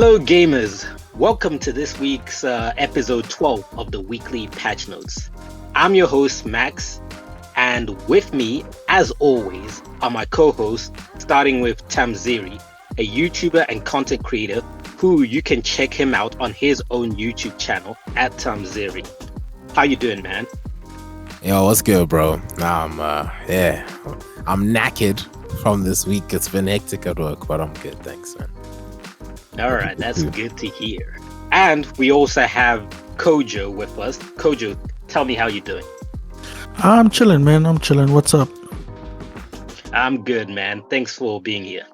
Hello gamers, welcome to this week's episode 12 of the weekly patch notes. I'm your host Max, and with me, as always, are my co-hosts, starting with Thamziri, a YouTuber and content creator who you can check him out on his own YouTube channel at Thamziri. How you doing, man? Yo, what's good, bro? I'm knackered from this week. It's been hectic at work, but I'm good, thanks, man. All right, that's good to hear. And we also have Kojo with us. Kojo, tell me how you're doing. I'm chilling, man. I'm chilling. What's up? I'm good, man. Thanks for being here.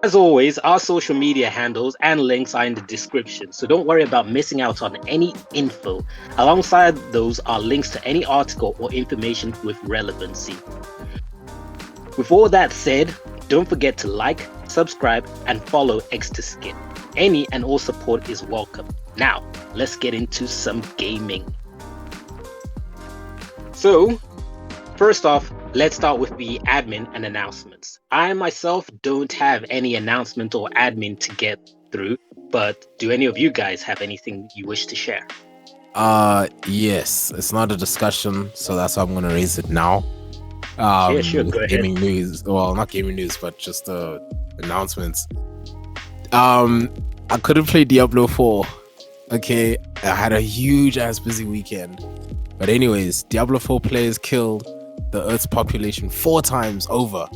As always, our social media handles and links are in the description, so don't worry about missing out on any info. Alongside those are links to any article or information with relevancy. With all that said, don't forget to like, subscribe, and follow X to Skin. Any and all support is welcome. Now, let's get into some gaming. So, first off, let's start with the admin and announcements. I myself don't have any announcement or admin to get through, but do any of you guys have anything you wish to share? Yes. It's not a discussion, so that's why I'm gonna raise it now. Yeah, sure, go ahead. Gaming news. Well, not gaming news, but just announcements. I couldn't play Diablo 4. Okay, I had a huge ass busy weekend. But anyways, Diablo 4 players killed the Earth's population 4 times over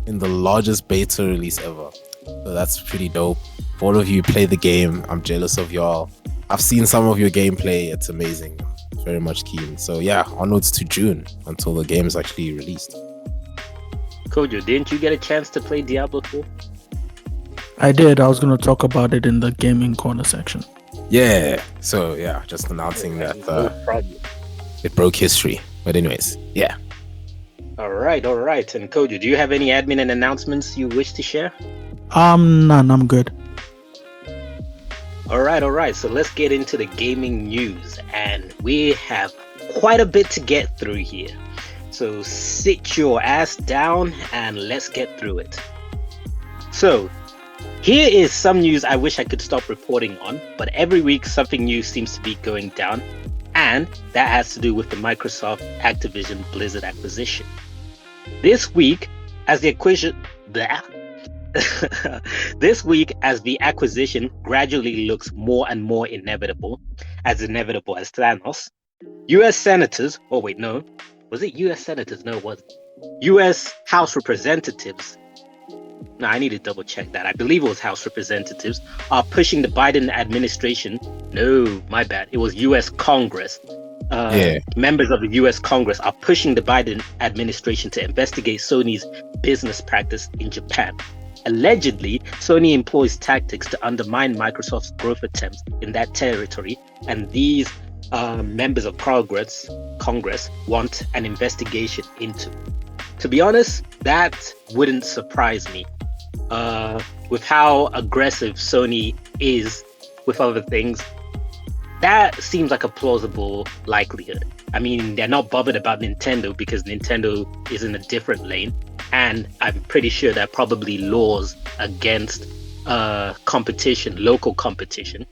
in the largest beta release ever. So that's pretty dope. For all of you who play the game, I'm jealous of y'all. I've seen some of your gameplay. It's amazing. I'm very much keen. So yeah, onwards to June until the game is actually released. Kojo, didn't you get a chance to play Diablo 4? I did. I was going to talk about it in the gaming corner section. Yeah. So yeah, just announcing that it broke history. But anyways, yeah. All right. And Kojo, do you have any admin and announcements you wish to share? None. I'm good. All right. So let's get into the gaming news, and we have quite a bit to get through here. So sit your ass down and let's get through it. So here is some news I wish I could stop reporting on, but every week something new seems to be going down, and that has to do with the Microsoft Activision Blizzard acquisition. This week, as the acquisition gradually looks more and more inevitable as Thanos, US Senators, was it US Senators? No, it wasn't. US House Representatives, no, I need to double check that. I believe it was House Representatives, are pushing the Biden administration. No, my bad. It was US Congress. Members of the US Congress are pushing the Biden administration to investigate Sony's business practice in Japan. Allegedly, Sony employs tactics to undermine Microsoft's growth attempts in that territory, and these members of Congress want an investigation into. To be honest, that wouldn't surprise me. With how aggressive Sony is with other things, that seems like a plausible likelihood. I mean, they're not bothered about Nintendo because Nintendo is in a different lane, and I'm pretty sure there are probably laws against local competition.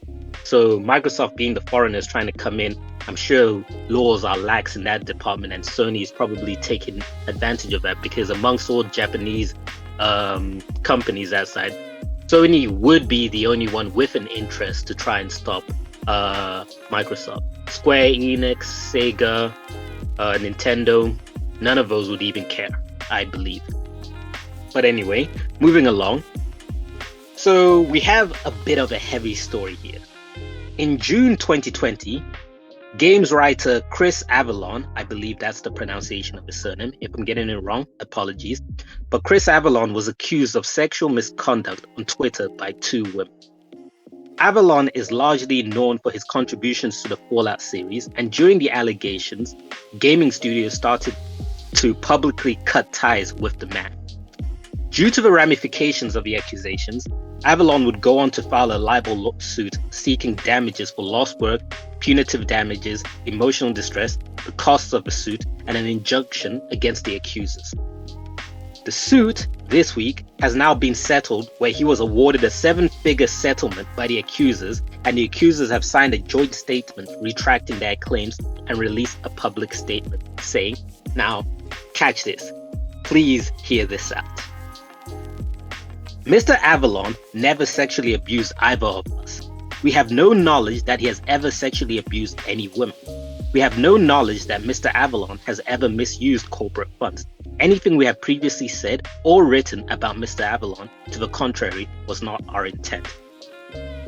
So Microsoft, being the foreigners trying to come in, I'm sure laws are lax in that department, and Sony is probably taking advantage of that because amongst all Japanese companies outside, Sony would be the only one with an interest to try and stop Microsoft. Square Enix, Sega, Nintendo, none of those would even care, I believe. But anyway, moving along. So we have a bit of a heavy story here. In June 2020, games writer Chris Avellone, I believe that's the pronunciation of his surname. If I'm getting it wrong, apologies. But Chris Avellone was accused of sexual misconduct on Twitter by 2 women. Avellone is largely known for his contributions to the Fallout series, and during the allegations, gaming studios started to publicly cut ties with the man. Due to the ramifications of the accusations, Avellone would go on to file a libel lawsuit seeking damages for lost work, punitive damages, emotional distress, the costs of the suit, and an injunction against the accusers. The suit this week has now been settled, where he was awarded a 7-figure settlement by the accusers, and the accusers have signed a joint statement retracting their claims and released a public statement saying, now, catch this. Please hear this out. Mr. Avellone never sexually abused either of us. We have no knowledge that he has ever sexually abused any women. We have no knowledge that Mr. Avellone has ever misused corporate funds. Anything we have previously said or written about Mr. Avellone, to the contrary, was not our intent.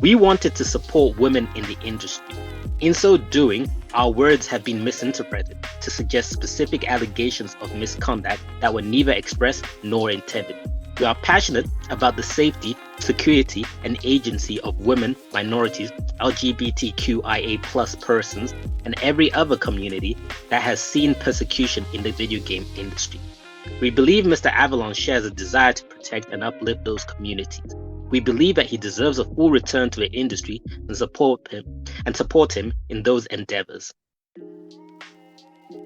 We wanted to support women in the industry. In so doing, our words have been misinterpreted to suggest specific allegations of misconduct that were neither expressed nor intended. We are passionate about the safety, security, and agency of women, minorities, LGBTQIA+ persons, and every other community that has seen persecution in the video game industry. We believe Mr. Avellone shares a desire to protect and uplift those communities. We believe that he deserves a full return to the industry and support him in those endeavors.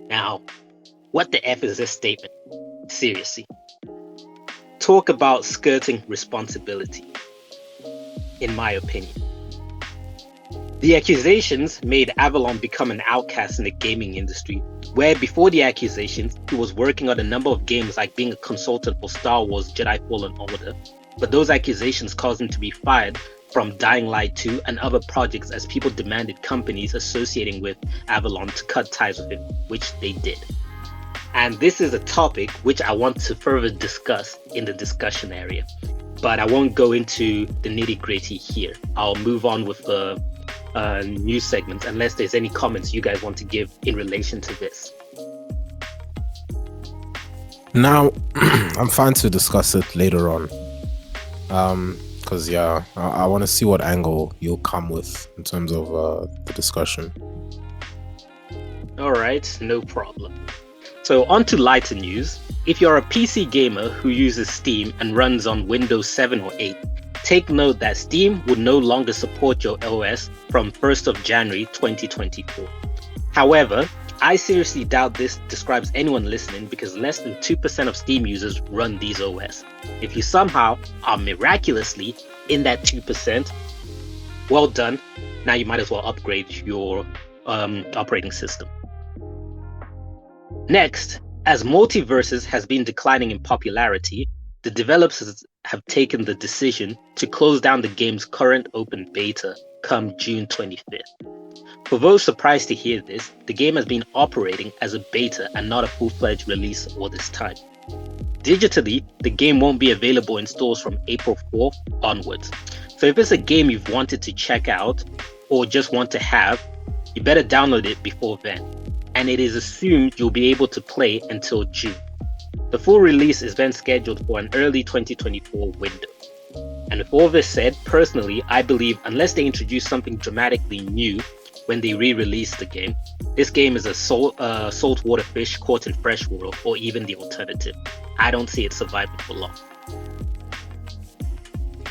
Now, what the F is this statement? Seriously. Talk about skirting responsibility, in my opinion. The accusations made Avellone become an outcast in the gaming industry, where before the accusations, he was working on a number of games like being a consultant for Star Wars Jedi Fallen Order, but those accusations caused him to be fired from Dying Light 2 and other projects as people demanded companies associating with Avellone to cut ties with him, which they did. And this is a topic which I want to further discuss in the discussion area, but I won't go into the nitty-gritty here. I'll move on with the news segment unless there's any comments you guys want to give in relation to this. Now, I'm fine to discuss it later on, because I want to see what angle you'll come with in terms of the discussion. All right, no problem. So on to lighter news. If you're a PC gamer who uses Steam and runs on Windows 7 or 8, take note that Steam will no longer support your OS from 1st of January 2024. However, I seriously doubt this describes anyone listening because less than 2% of Steam users run these OS. If you somehow are miraculously in that 2%, well done. Now you might as well upgrade your operating system. Next, as Multiverses has been declining in popularity, the developers have taken the decision to close down the game's current open beta come June 25th. For those surprised to hear this, the game has been operating as a beta and not a full-fledged release all this time. Digitally, the game won't be available in stores from April 4th onwards. So if it's a game you've wanted to check out or just want to have, you better download it before then. And it is assumed you'll be able to play until June. The full release is then scheduled for an early 2024 window. And with all this said, personally, I believe unless they introduce something dramatically new when they re-release the game, this game is a saltwater fish caught in freshwater, or even the alternative. I don't see it surviving for long.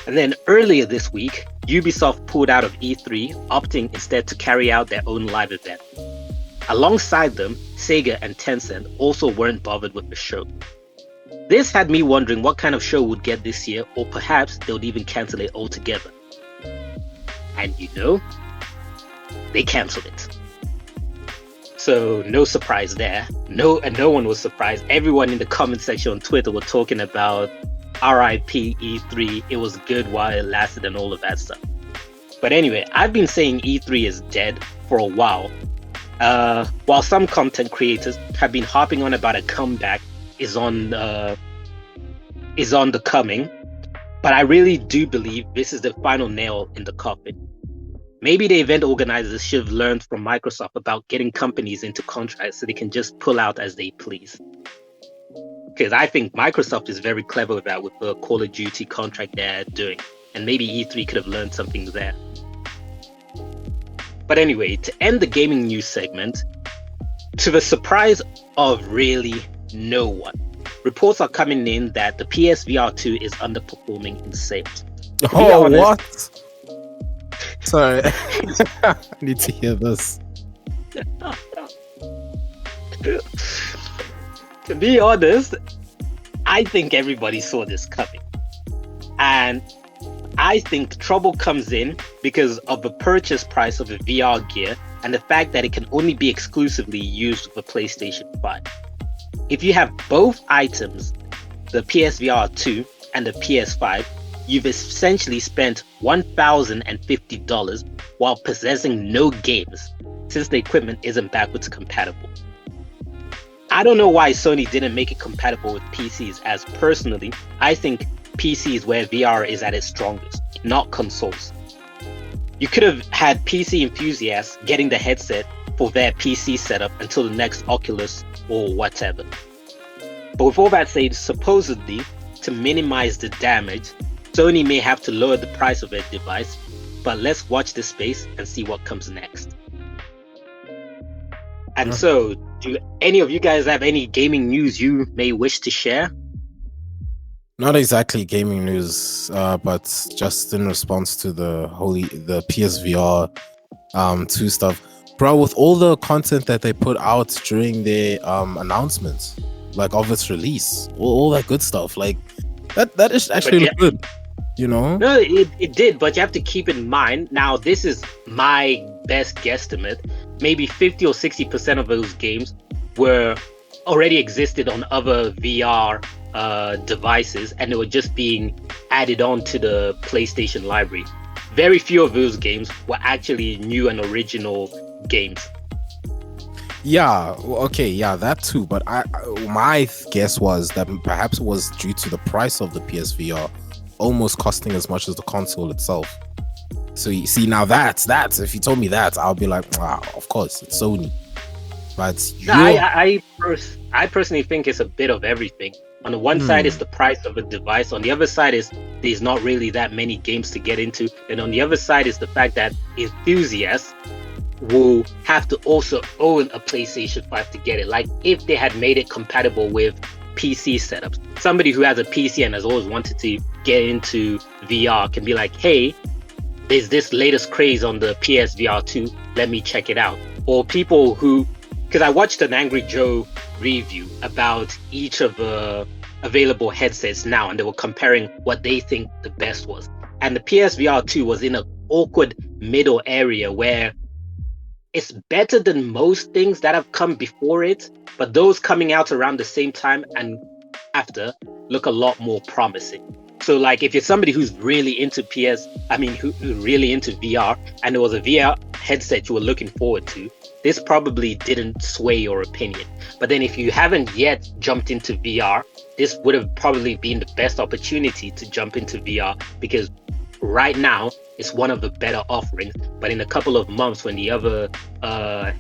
And then earlier this week, Ubisoft pulled out of E3, opting instead to carry out their own live event. Alongside them, Sega and Tencent also weren't bothered with the show. This had me wondering what kind of show we'd get this year, or perhaps they would even cancel it altogether. And you know, they cancelled it. So no surprise there. No one was surprised. Everyone in the comment section on Twitter were talking about RIP E3, it was good while it lasted and all of that stuff. But anyway, I've been saying E3 is dead for a while. While some content creators have been harping on about a comeback is on the coming, but I really do believe this is the final nail in the coffin. Maybe the event organizers should have learned from Microsoft about getting companies into contracts so they can just pull out as they please. Because I think Microsoft is very clever with that, with the Call of Duty contract they're doing, and maybe E3 could have learned something there. But anyway, to end the gaming news segment, to the surprise of really no one, reports are coming in that the PSVR 2 is underperforming in sales. Oh, what? Sorry, I need to hear this. To be honest, I think everybody saw this coming. And I think the trouble comes in because of the purchase price of a VR gear and the fact that it can only be exclusively used with a PlayStation 5. If you have both items, the PSVR 2 and the PS5, you've essentially spent $1,050 while possessing no games, since the equipment isn't backwards compatible. I don't know why Sony didn't make it compatible with PCs, as personally, I think PC is where VR is at its strongest, not consoles. You could have had PC enthusiasts getting the headset for their PC setup until the next Oculus or whatever. But with all that said, supposedly, to minimize the damage, Sony may have to lower the price of their device, but let's watch this space and see what comes next. And so, do any of you guys have any gaming news you may wish to share? Not exactly gaming news, but just in response to the PSVR 2 stuff. Bro, with all the content that they put out during their announcements, like of its release, all that good stuff, like that is actually good, you know? No, it did, but you have to keep in mind, now this is my best guesstimate, maybe 50 or 60% of those games were already existed on other VR devices, and they were just being added on to the PlayStation library. Very few of those games were actually new and original games. Yeah, okay, yeah, that too. But my guess was that perhaps it was due to the price of the PSVR almost costing as much as the console itself. So you see, now that's if you told me that, I'll be like, wow, of course, it's Sony. But I personally think it's a bit of everything. On the one side is the price of a device. On the other side is there's not really that many games to get into. And on the other side is the fact that enthusiasts will have to also own a PlayStation 5 to get it. Like if they had made it compatible with PC setups. Somebody who has a PC and has always wanted to get into VR can be like, hey, there's this latest craze on the PSVR 2. Let me check it out. Or people who, because I watched an Angry Joe review about each of the available headsets now, and they were comparing what they think the best was. And the PSVR 2 was in an awkward middle area where it's better than most things that have come before it, but those coming out around the same time and after look a lot more promising. So like if you're somebody who's really into who's really into VR, and there was a VR headset you were looking forward to, this probably didn't sway your opinion. But then if you haven't yet jumped into VR, this would have probably been the best opportunity to jump into VR, because right now it's one of the better offerings. But in a couple of months when the other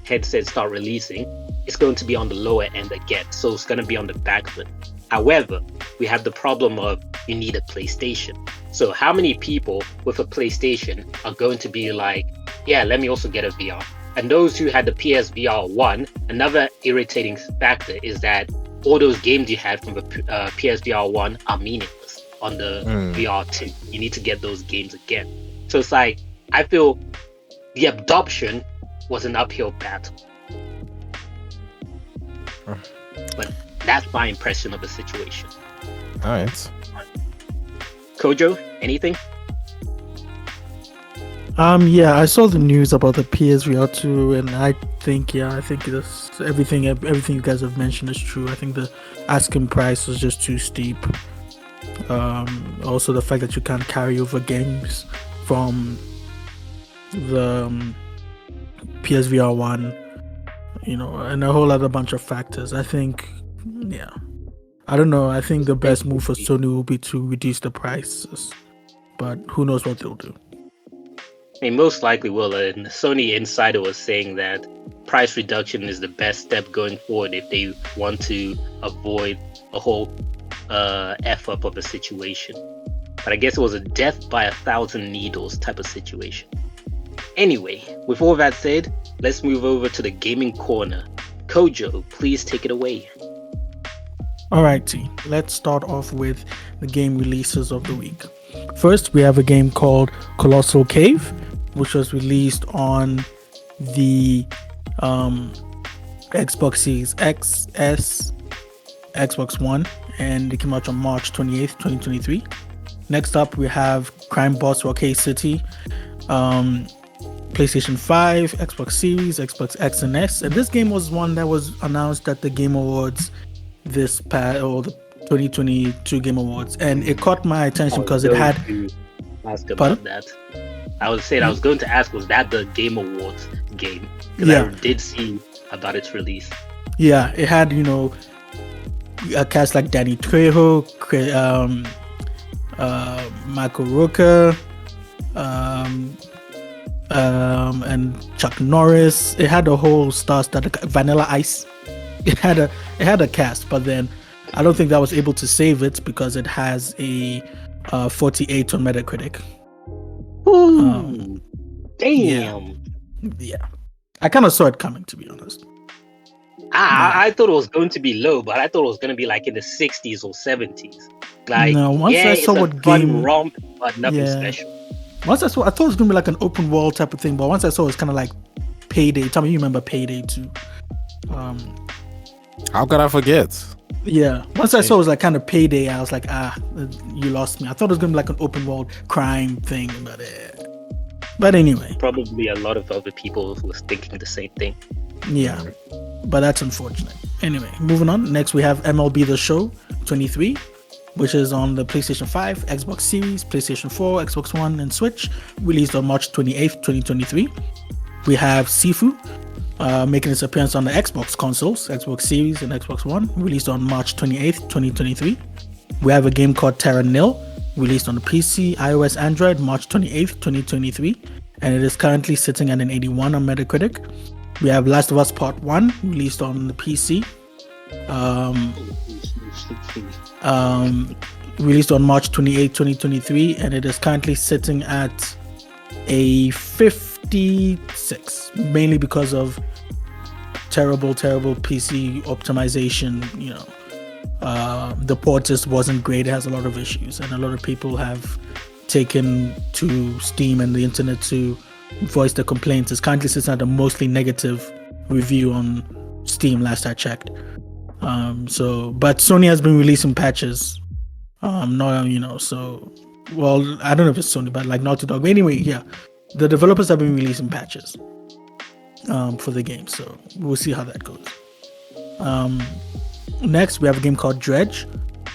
headsets start releasing, it's going to be on the lower end again. So it's going to be on the back foot. However, we have the problem of you need a PlayStation. So how many people with a PlayStation are going to be like, yeah, let me also get a VR? And those who had the PSVR 1, another irritating factor is that all those games you had from the PSVR 1 are meaningless on the VR 2. You need to get those games again. So it's like, I feel the adoption was an uphill battle. But that's my impression of the situation. All right. Kojo, anything? I saw the news about the PSVR 2, and I think this, everything you guys have mentioned is true. I think the asking price was just too steep. Also the fact that you can't carry over games from the PSVR 1, and a whole other bunch of factors. I think, I don't know. I think the best move for Sony will be to reduce the prices, but who knows what they'll do. I mean, most likely will. And Sony Insider was saying that price reduction is the best step going forward if they want to avoid a whole F-up of a situation. But I guess it was a death by 1,000 needles type of situation. Anyway, with all that said, let's move over to the gaming corner. Kojo, please take it away. Alrighty, let's start off with the game releases of the week. First, we have a game called Colossal Cave, which was released on the Xbox Series X, S, Xbox One, and it came out on March 28th, 2023. Next up, we have Crime Boss Rockay City, PlayStation 5, Xbox Series, Xbox X and S. And this game was one that was announced at the Game Awards the 2022 Game Awards, and it caught my attention because it had. Ask about that. I was going to ask, was that the Game Awards game? Because I did see about its release. Yeah, it had a cast like Danny Trejo, Michael Rooker, and Chuck Norris. It had a whole star-studded Vanilla Ice. It had a cast, but then I don't think that was able to save it because it has a 48 on Metacritic. Ooh, damn. Yeah. I kind of saw it coming, to be honest. I thought it was going to be low, but I thought it was going to be like in the 60s or 70s. Like, no, once I saw what game romp, but nothing special. Once I thought it was going to be like an open world type of thing, but once I saw it was kind of like Payday. Tell me you remember Payday 2. How could I forget? Yeah. Once I saw it was like kind of Payday, I was like, you lost me. I thought it was going to be like an open world crime thing, but anyway. Probably a lot of other people was thinking the same thing. Yeah. But that's unfortunate. Anyway, moving on. Next, we have MLB The Show 23, which is on the PlayStation 5, Xbox Series, PlayStation 4, Xbox One, and Switch, released on March 28th, 2023. We have Sifu, making its appearance on the Xbox consoles, Xbox Series and Xbox One, released on March 28th, 2023. We have a game called Terra Nil, released on the PC, iOS, Android, March 28th, 2023, and it is currently sitting at an 81 on Metacritic. We have Last of Us Part 1, released on the PC, released on March 28, 2023, and it is currently sitting at a 56, mainly because of terrible PC optimization. The port just wasn't great. It has a lot of issues, and a lot of people have taken to Steam and the internet to voice the complaints. It's currently sitting at a mostly negative review on Steam last I checked. But Sony has been releasing patches. I don't know if it's Sony, but like Naughty Dog. But anyway, yeah, the developers have been releasing patches for the game, so we'll see how that goes. Next, we have a game called Dredge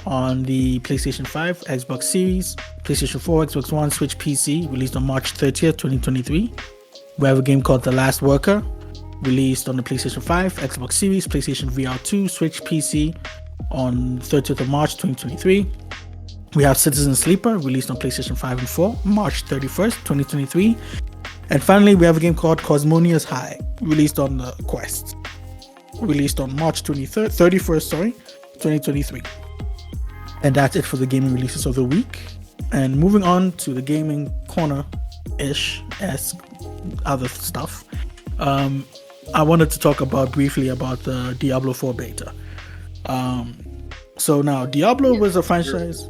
on the PlayStation 5, Xbox Series, PlayStation 4, Xbox One, Switch, PC, released on March 30th, 2023. We have a game called The Last Worker, released on the PlayStation 5, Xbox Series, PlayStation VR 2, Switch, PC on 30th of March, 2023. We have Citizen Sleeper, released on PlayStation 5 and 4, March 31st, 2023. And finally, we have a game called Cosmonia's High, released on the Quest, released on March 31st, 2023. And that's it for the gaming releases of the week. And moving on to the gaming corner-ish-esque other stuff, I wanted to talk briefly about the Diablo 4 beta. So now, Diablo was a franchise...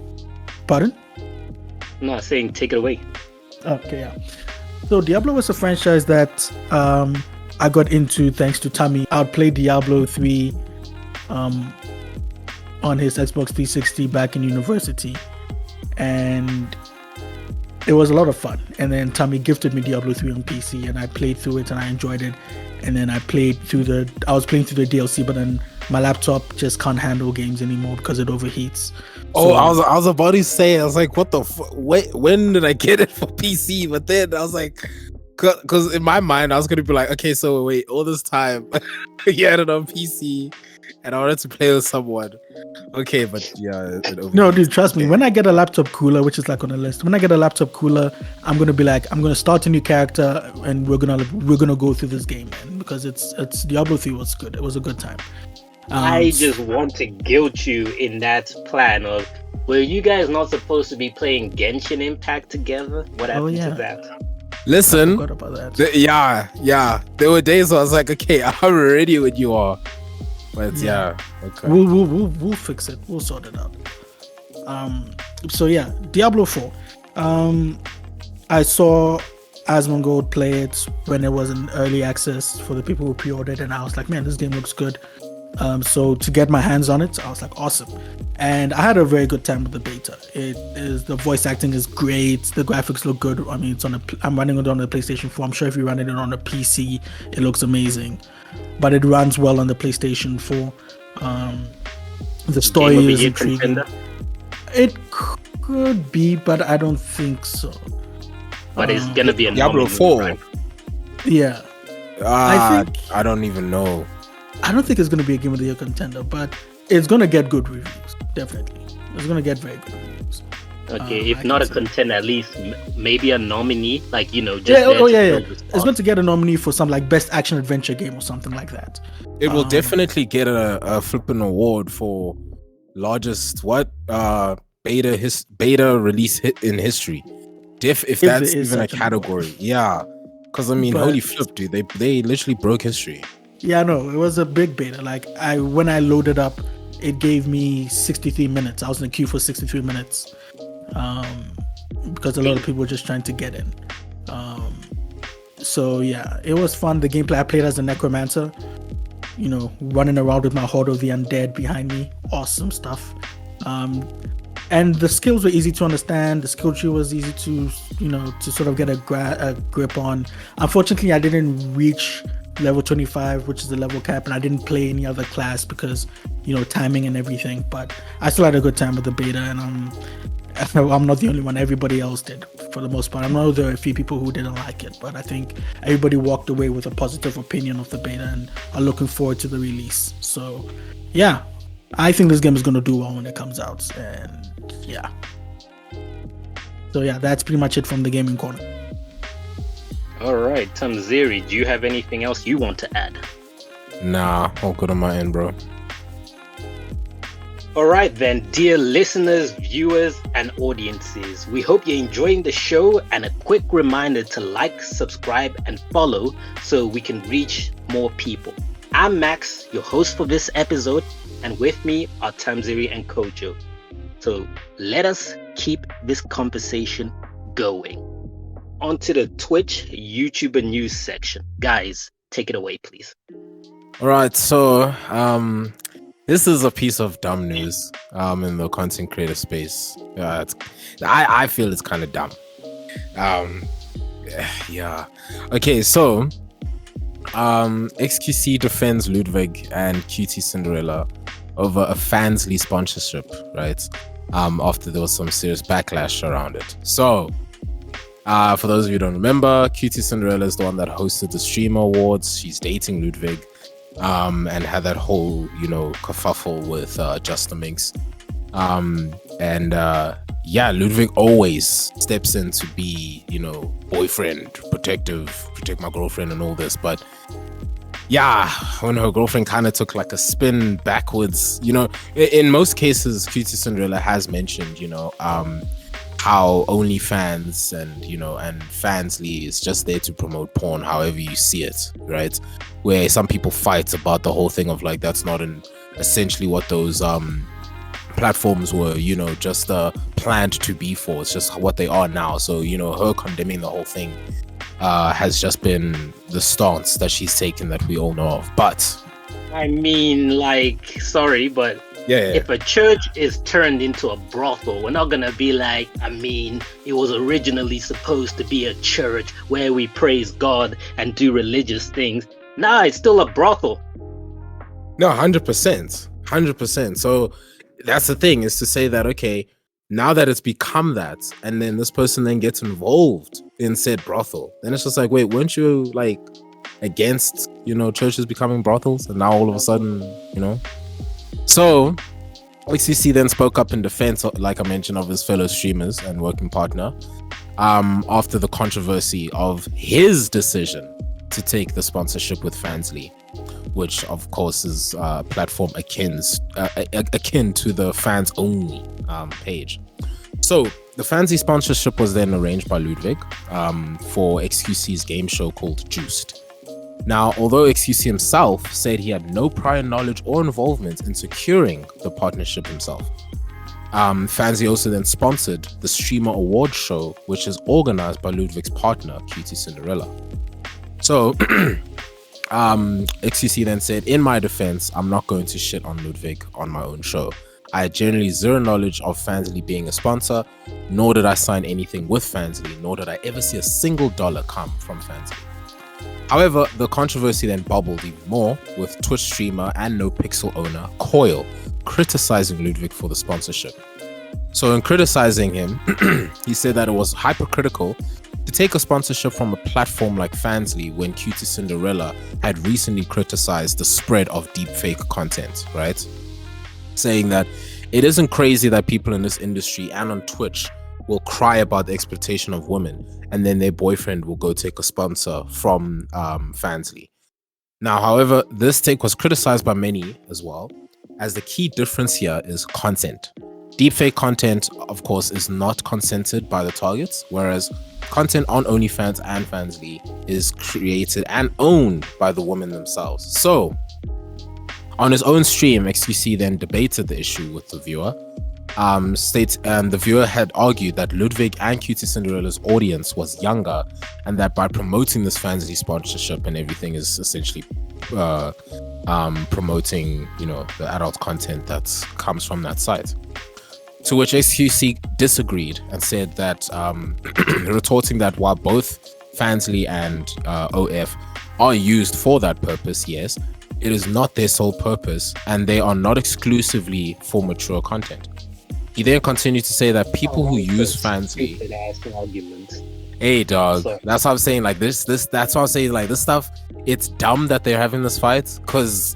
Pardon? No, I'm saying take it away. Okay, yeah. So Diablo was a franchise that I got into thanks to Tommy. I would play Diablo 3 on his Xbox 360 back in university, and it was a lot of fun. And then Tommy gifted me Diablo 3 on PC, and I played through it and I enjoyed it. And then I was playing through the DLC, but then my laptop just can't handle games anymore because it overheats. So, I was about to say, I was like, what the when did I get it for PC? But then I was like, because in my mind I was gonna be like, okay, so wait, all this time you had it on PC and I wanted to play with someone. Okay, but yeah, no, dude, trust me. When I get a laptop cooler, which is like on the list, when I get a laptop cooler, I'm gonna start a new character and we're gonna go through this game, man, because it's Diablo 3 was good. It was a good time. I just want to guilt you in that plan of, were you guys not supposed to be playing Genshin Impact together? What happened to that? Listen, I forgot about that. Yeah. There were days where I was like, okay, I'm ready when you are. But yeah, okay. We'll fix it. We'll sort it out. So yeah, Diablo 4. I saw Asmongold play it when it was in early access for the people who pre-ordered, and I was like, man, this game looks good. So to get my hands on it, I was like, awesome. And I had a very good time with the beta. The voice acting is great. The graphics look good. I mean, I'm running it on the PlayStation 4. I'm sure if you're running it on a PC, it looks amazing. But it runs well on the PlayStation 4. The story is intriguing. It could be, but I don't think so. But it's gonna be a Diablo 4. Right? Yeah. I don't even know. I don't think it's gonna be a Game of the Year contender, but it's gonna get good reviews. Definitely, it's gonna get very good reviews. Okay, if not a contender, at least maybe a nominee. Like, you know, just yeah. It's going to get a nominee for some like best action adventure game or something like that. It will definitely get a flipping award for largest beta release hit in history. If that's even a category, yeah. Because I mean, holy flip, dude, they literally broke history. Yeah, no, it was a big beta. Like when I loaded up, it gave me 63 minutes. I was in the queue for 63 minutes. Because a lot of people were just trying to get in. So yeah, it was fun. The gameplay, I played as a necromancer, you know, running around with my Horde of the Undead behind me. Awesome stuff. And the skills were easy to understand. The skill tree was easy to, you know, to sort of get a grip on. Unfortunately, I didn't reach level 25, which is the level cap, and I didn't play any other class because, you know, timing and everything. But I still had a good time with the beta, and I'm not the only one. Everybody else did, for the most part. I know there are a few people who didn't like it, but I think everybody walked away with a positive opinion of the beta and are looking forward to the release. So, yeah, I think this game is going to do well when it comes out. And yeah. So, yeah, that's pretty much it from the gaming corner. All right, Thamziri, do you have anything else you want to add? Nah, all good on my end, bro. All right then, dear listeners, viewers, and audiences, we hope you're enjoying the show, and a quick reminder to like, subscribe, and follow so we can reach more people. I'm Max, your host for this episode, and with me are Thamziri and Kojo. So let us keep this conversation going. Onto the Twitch, YouTube, and news section. Guys, take it away, please. All right, so this is a piece of dumb news in the content creator space. I feel it's kind of dumb. Yeah. Okay, so XQC defends Ludwig and QT Cinderella over a Fansly sponsorship, right? After there was some serious backlash around it. So, for those of you who don't remember, QT Cinderella is the one that hosted the Streamer Awards. She's dating Ludwig. And had that whole, you know, kerfuffle with Just the Minx. Yeah, Ludwig always steps in to be, you know, boyfriend, protect my girlfriend and all this. But yeah, when her girlfriend kind of took like a spin backwards, you know, in most cases, QT Cinderella has mentioned, you know, how OnlyFans and, you know, and Fansly is just there to promote porn, however you see it, right? Where some people fight about the whole thing of like, that's not essentially what those platforms were, you know, just planned to be for. It's just what they are now. So, you know, her condemning the whole thing has just been the stance that she's taken that we all know of. But I mean, like, sorry, but if a church is turned into a brothel, we're not gonna be like, I mean, it was originally supposed to be a church where we praise God and do religious things. Nah, it's still a brothel. No, 100%. So that's the thing, is to say that, okay, now that it's become that, and then this person then gets involved in said brothel, then it's just like, wait, weren't you like against, you know, churches becoming brothels? And now all of a sudden, you know. So XCC then spoke up in defense, like I mentioned, of his fellow streamers and working partner after the controversy of his decision to take the sponsorship with Fansly, which of course is a platform akin to the fans only page. So the Fansly sponsorship was then arranged by Ludwig for XQC's game show called Juiced. Now, although XQC himself said he had no prior knowledge or involvement in securing the partnership himself, Fansly also then sponsored the Streamer Award show, which is organized by Ludwig's partner, QT Cinderella. So, XQC then said, in my defense, I'm not going to shit on Ludwig on my own show. I had generally zero knowledge of Fansly being a sponsor, nor did I sign anything with Fansly, nor did I ever see a single dollar come from Fansly. However, the controversy then bubbled even more, with Twitch streamer and NoPixel owner Coil criticizing Ludwig for the sponsorship. So in criticizing him, he said that it was hypercritical to take a sponsorship from a platform like Fansly when Cutie Cinderella had recently criticized the spread of deepfake content, right? Saying that it isn't crazy that people in this industry and on Twitch will cry about the exploitation of women and then their boyfriend will go take a sponsor from Fansly. Now, however, this take was criticized by many as well, as the key difference here is content. Deepfake content, of course, is not consented by the targets, whereas content on OnlyFans and Fansly is created and owned by the women themselves. So, on his own stream, XQC then debated the issue with the viewer. The viewer had argued that Ludwig and Cutie Cinderella's audience was younger, and that by promoting this Fansly sponsorship and everything is essentially promoting, the adult content that comes from that site. To which XQC disagreed and said that, retorting that while both Fansly and OF are used for that purpose, yes, it is not their sole purpose, and they are not exclusively for mature content. He then continued to say that people who use Fansly, hey dog, that's what I'm saying. Like this, that's what I'm saying. Like this stuff, it's dumb that they're having this fight, because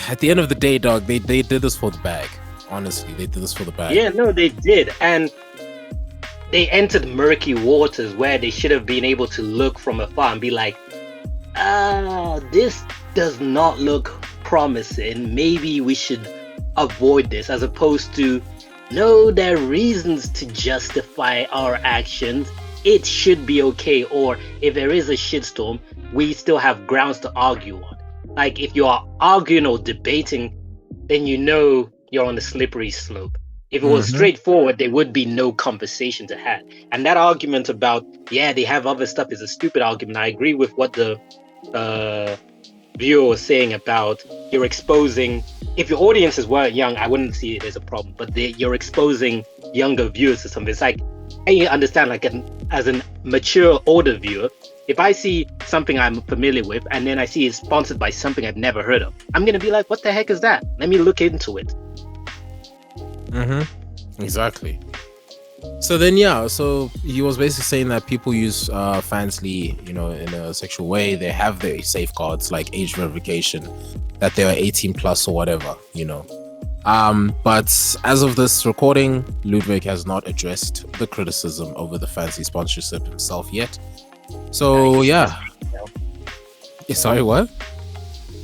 at the end of the day, dog, they did this for the bag. Honestly, they did this for the bag. Yeah, no, they did, and they entered murky waters where they should have been able to look from afar and be like, this does not look promising. Maybe we should avoid this, as opposed to, no, there are reasons to justify our actions. It should be okay, or if there is a shitstorm, we still have grounds to argue on. Like, if you are arguing or debating, then you're on the slippery slope. If it was straightforward, there would be no conversation to have. And that argument about, they have other stuff is a stupid argument. I agree with what the viewer was saying about you're exposing, if your audiences were young, I wouldn't see it as a problem, but you're exposing younger viewers to something. It's like, I understand, like as a mature, older viewer, if I see something I'm familiar with and then I see it's sponsored by something I've never heard of, I'm going to be like, what the heck is that? Let me look into it. Exactly. So then, so he was basically saying that people use Fansly, in a sexual way. They have their safeguards like age verification, that they are 18 plus or whatever, But as of this recording, Ludwig has not addressed the criticism over the Fansly sponsorship himself yet. So sorry, what?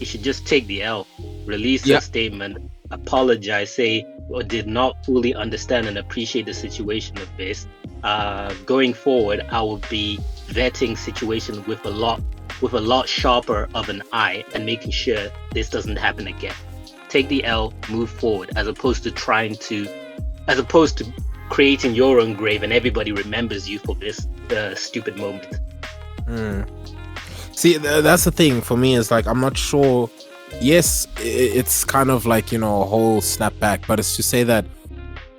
You should just take the L, release a statement, apologize, say or did not fully understand and appreciate the situation of this. Going forward, I will be vetting situations with a lot sharper of an eye and making sure this doesn't happen again. Take the L, move forward, as opposed to creating your own grave and everybody remembers you for this stupid moment. See, that's the thing for me, is like, I'm not sure. Yes, it's kind of like, a whole snapback, but it's to say that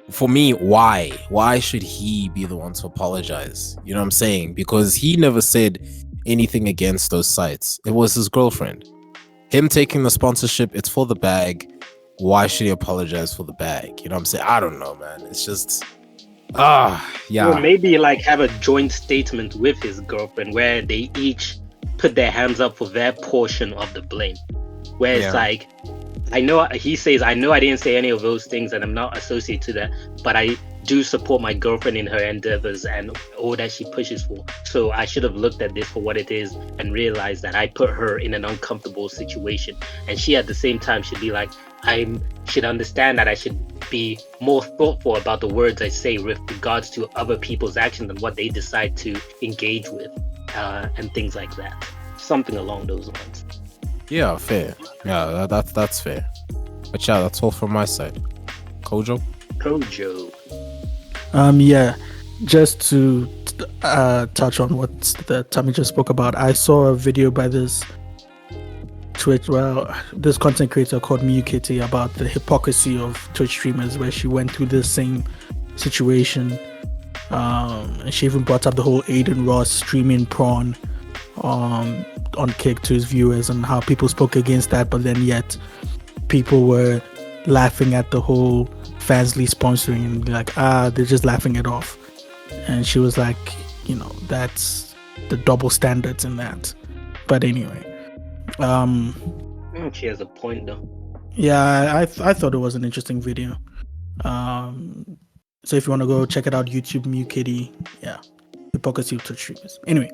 for me, why should he be the one to apologize? You know what I'm saying? Because he never said anything against those sites. It was his girlfriend. Him taking the sponsorship, it's for the bag. Why should he apologize for the bag? You know what I'm saying? I don't know, man. It's just Or maybe like have a joint statement with his girlfriend where they each put their hands up for their portion of the blame. Where it's like, he says, I know I didn't say any of those things and I'm not associated to that, but I do support my girlfriend in her endeavors and all that she pushes for. So I should have looked at this for what it is and realized that I put her in an uncomfortable situation. And she at the same time should be like, I should understand that I should be more thoughtful about the words I say with regards to other people's actions and what they decide to engage with, and things like that. Something along those lines. Yeah, fair. Yeah, that's fair. But that's all from my side. Kojo? Just to touch on what the Tommy just spoke about, I saw a video by this Twitch. Well, this content creator called Miyu Kitty about the hypocrisy of Twitch streamers, where she went through the same situation. And she even brought up the whole Aiden Ross streaming prawn on Kick to his viewers, and how people spoke against that, but then yet people were laughing at the whole Fansly sponsoring and be like, they're just laughing it off. And she was like, that's the double standards in that. But anyway, she has a point though. Yeah, I thought it was an interesting video. So if you want to go check it out, YouTube Miyu Kitty. Yeah, hypocrisy of Twitch streamers. Anyway,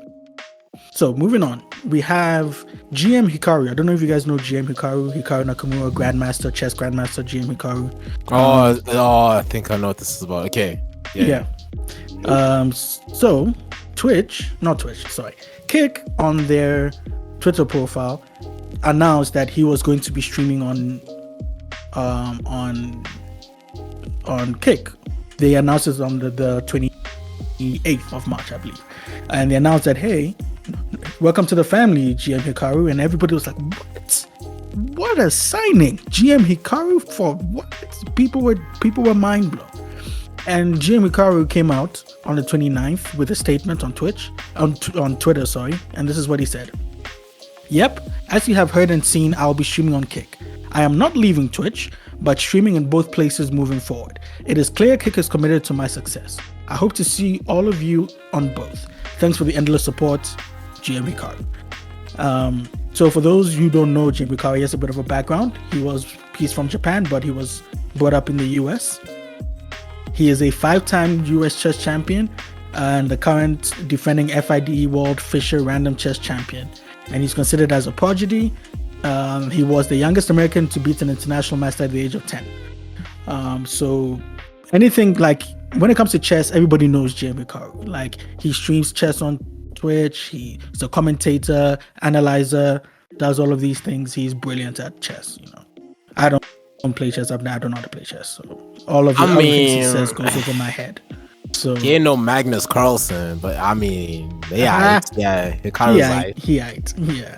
so moving on, we have GMHikaru. I don't know if you guys know GMHikaru. Hikaru Nakamura, Grandmaster, Chess Grandmaster, GMHikaru. I think I know what this is about. Okay. Yeah. So Kick on their Twitter profile announced that he was going to be streaming on Kick. They announced it on the 28th of March, I believe. And they announced that, hey, welcome to the family, GMHikaru. And everybody was like, what a signing. GMHikaru for what? People were mind blown. And GMHikaru came out on the 29th with a statement on Twitter, and this is what he said. Yep, as you have heard and seen, I'll be streaming on Kick. I am not leaving Twitch, but streaming in both places moving forward. It is clear Kick is committed to my success. I hope to see all of you on both. Thanks for the endless support, GMHikaru. So for those who don't know GMHikaru, he has a bit of a background. He's from Japan, but he was brought up in the US. He is a 5-time US chess champion and the current defending FIDE World Fisher Random Chess Champion. And he's considered as a prodigy. He was the youngest American to beat an international master at the age of 10. So anything like when it comes to chess, everybody knows GMHikaru. Like he streams chess on Twitch. He's a commentator, analyzer, does all of these things. He's brilliant at chess. I don't play chess. I don't know how to play chess. So all of the other things he says goes over my head. So Magnus Carlsen, but Hikaru's right. Yeah.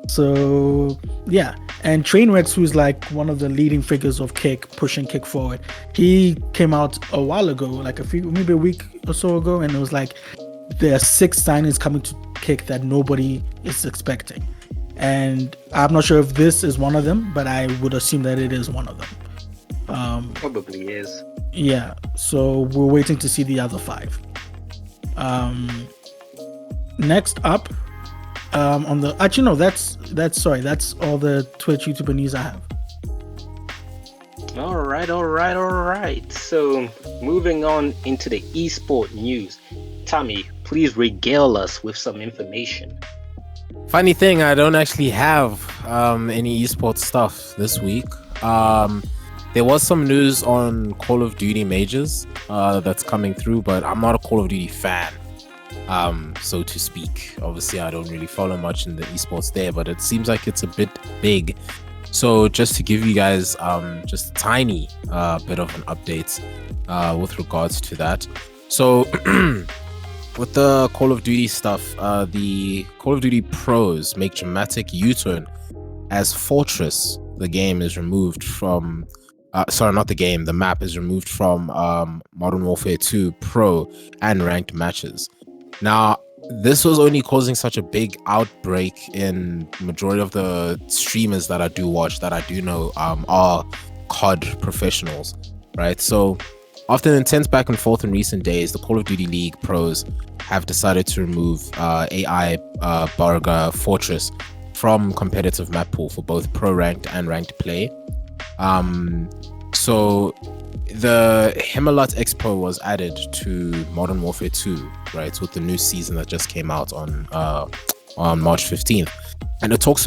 So yeah, and Trainwrecks, who's like one of the leading figures of Kick, pushing Kick forward, he came out a while ago, like maybe a week or so ago, and it was like there are 6 signings coming to Kick that nobody is expecting, and I'm not sure if this is one of them, but I would assume that it is one of them. Probably is. Yeah, so we're waiting to see the other 5. Next up. That's all the Twitch YouTuber news I have. All right. So moving on into the eSport news. Tommy, please regale us with some information. Funny thing, I don't actually have any eSports stuff this week. There was some news on Call of Duty majors that's coming through, but I'm not a Call of Duty fan. So to speak. Obviously, I don't really follow much in the esports there, but it seems like it's a bit big. So just to give you guys just a tiny bit of an update with regards to that. So with the Call of Duty stuff, the Call of Duty pros make dramatic U-turn as Fortress, the game, is removed from the map is removed from Modern Warfare 2 Pro and ranked matches. Now, this was only causing such a big outbreak in majority of the streamers that I do watch, that I do know are COD professionals, right? So after an intense back and forth in recent days, the Call of Duty League pros have decided to remove AI Barga Fortress from competitive map pool for both pro ranked and ranked play. So the Himalat Expo was added to Modern Warfare 2, right, with the new season that just came out on March 15th, and the talks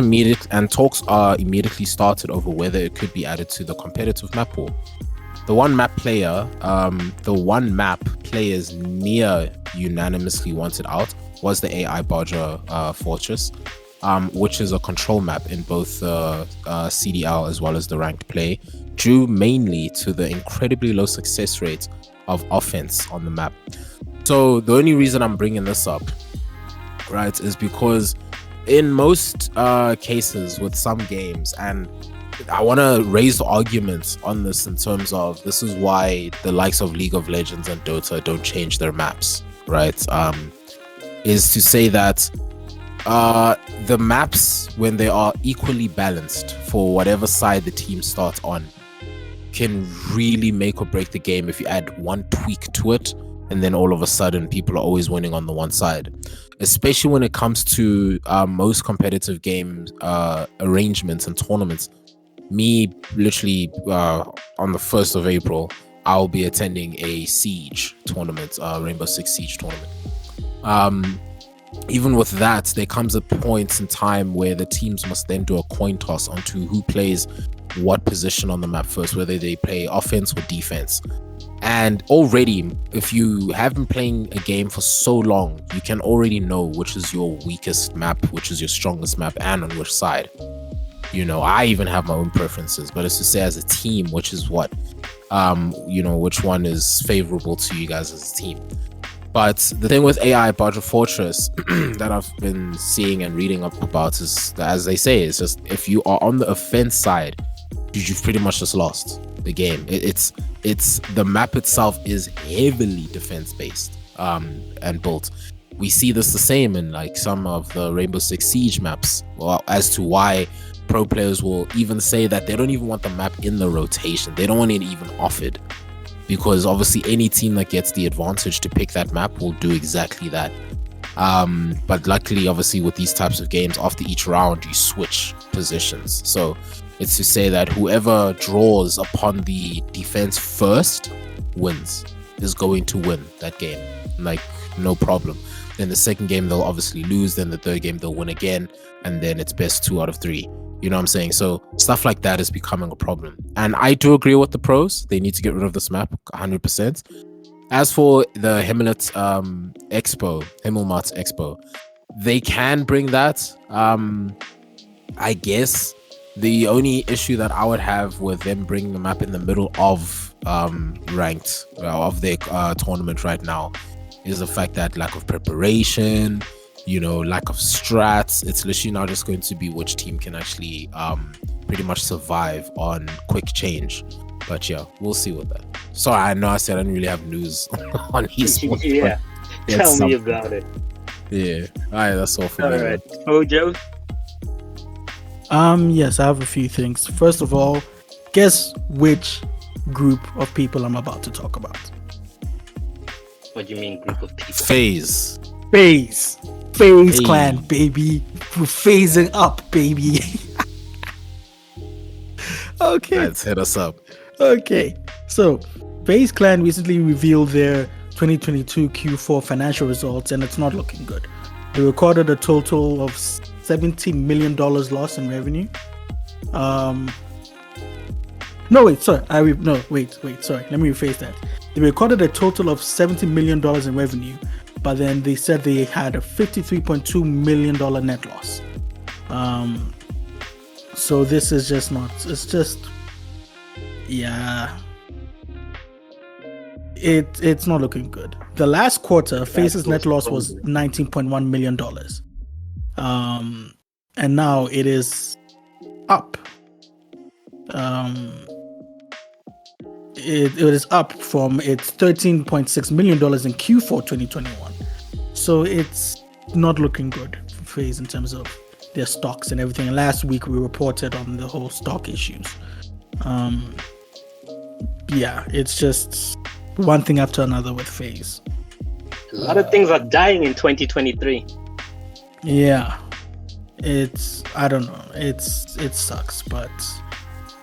are immediately started over whether it could be added to the competitive map pool. The one map players near unanimously wanted out was the AI Barga Fortress, which is a control map in both the CDL as well as the ranked play, due mainly to the incredibly low success rate of offense on the map. So the only reason I'm bringing this up, right, is because in most cases with some games, and I want to raise arguments on this in terms of this is why the likes of League of Legends and Dota don't change their maps, right? Is to say that the maps, when they are equally balanced for whatever side the team starts on, can really make or break the game if you add one tweak to it, and then all of a sudden people are always winning on the one side. Especially when it comes to most competitive game arrangements and tournaments. Me, literally, on the 1st of April, I'll be attending a Siege tournament, Rainbow Six Siege tournament. Even with that, there comes a point in time where the teams must then do a coin toss onto who plays what position on the map first, whether they play offense or defense. And already, if you have been playing a game for so long, you can already know which is your weakest map, which is your strongest map, and on which side. You know, I even have my own preferences, but it's to say as a team, which is what, which one is favorable to you guys as a team. But the thing with AI Barter Fortress that I've been seeing and reading up about is, that, as they say, it's just if you are on the offense side, you've pretty much just lost the game. It's the map itself is heavily defense based and built. We see this the same in like some of the Rainbow Six Siege maps, well, as to why pro players will even say that they don't even want the map in the rotation. They don't want it even offered, because obviously any team that gets the advantage to pick that map will do exactly that. But luckily, obviously, with these types of games, after each round you switch positions, so it's to say that whoever draws upon the defense first wins, is going to win that game, like no problem. Then the second game they'll obviously lose, then the third game they'll win again, and then it's best 2 out of 3. You know what I'm saying? So stuff like that is becoming a problem. And I do agree with the pros. They need to get rid of this map 100%. As for the Himmelmart Expo, they can bring that. I guess the only issue that I would have with them bringing the map in the middle of ranked of their tournament right now is the fact that lack of preparation, lack of strats. It's literally now just going to be which team can actually pretty much survive on quick change. But yeah, we'll see with that. Sorry, I know I said I didn't really have news on eSports. Yeah, tell me about it. Yeah, all right, that's all for me. All right, Kojo? Yes, I have a few things. First of all, guess which group of people I'm about to talk about. What do you mean, group of people? FaZe Clan, baby. We're phasing up, baby. Okay. Let's hit us up. Okay. So, FaZe Clan recently revealed their 2022 Q4 financial results, and it's not looking good. They recorded a total of $70 million loss in revenue. Sorry. Let me rephrase that. They recorded a total of $70 million in revenue, but then they said they had a $53.2 million net loss. So this is just not, it's just, yeah, it's not looking good. The last quarter, FaZe's net loss was $19.1 million. And now it is up. It is up from its $13.6 million in Q4 2021. So it's not looking good for FaZe in terms of their stocks and everything. And last week we reported on the whole stock issues. Yeah, it's just one thing after another with FaZe. A lot of things are dying in 2023. Yeah, I don't know. It sucks, but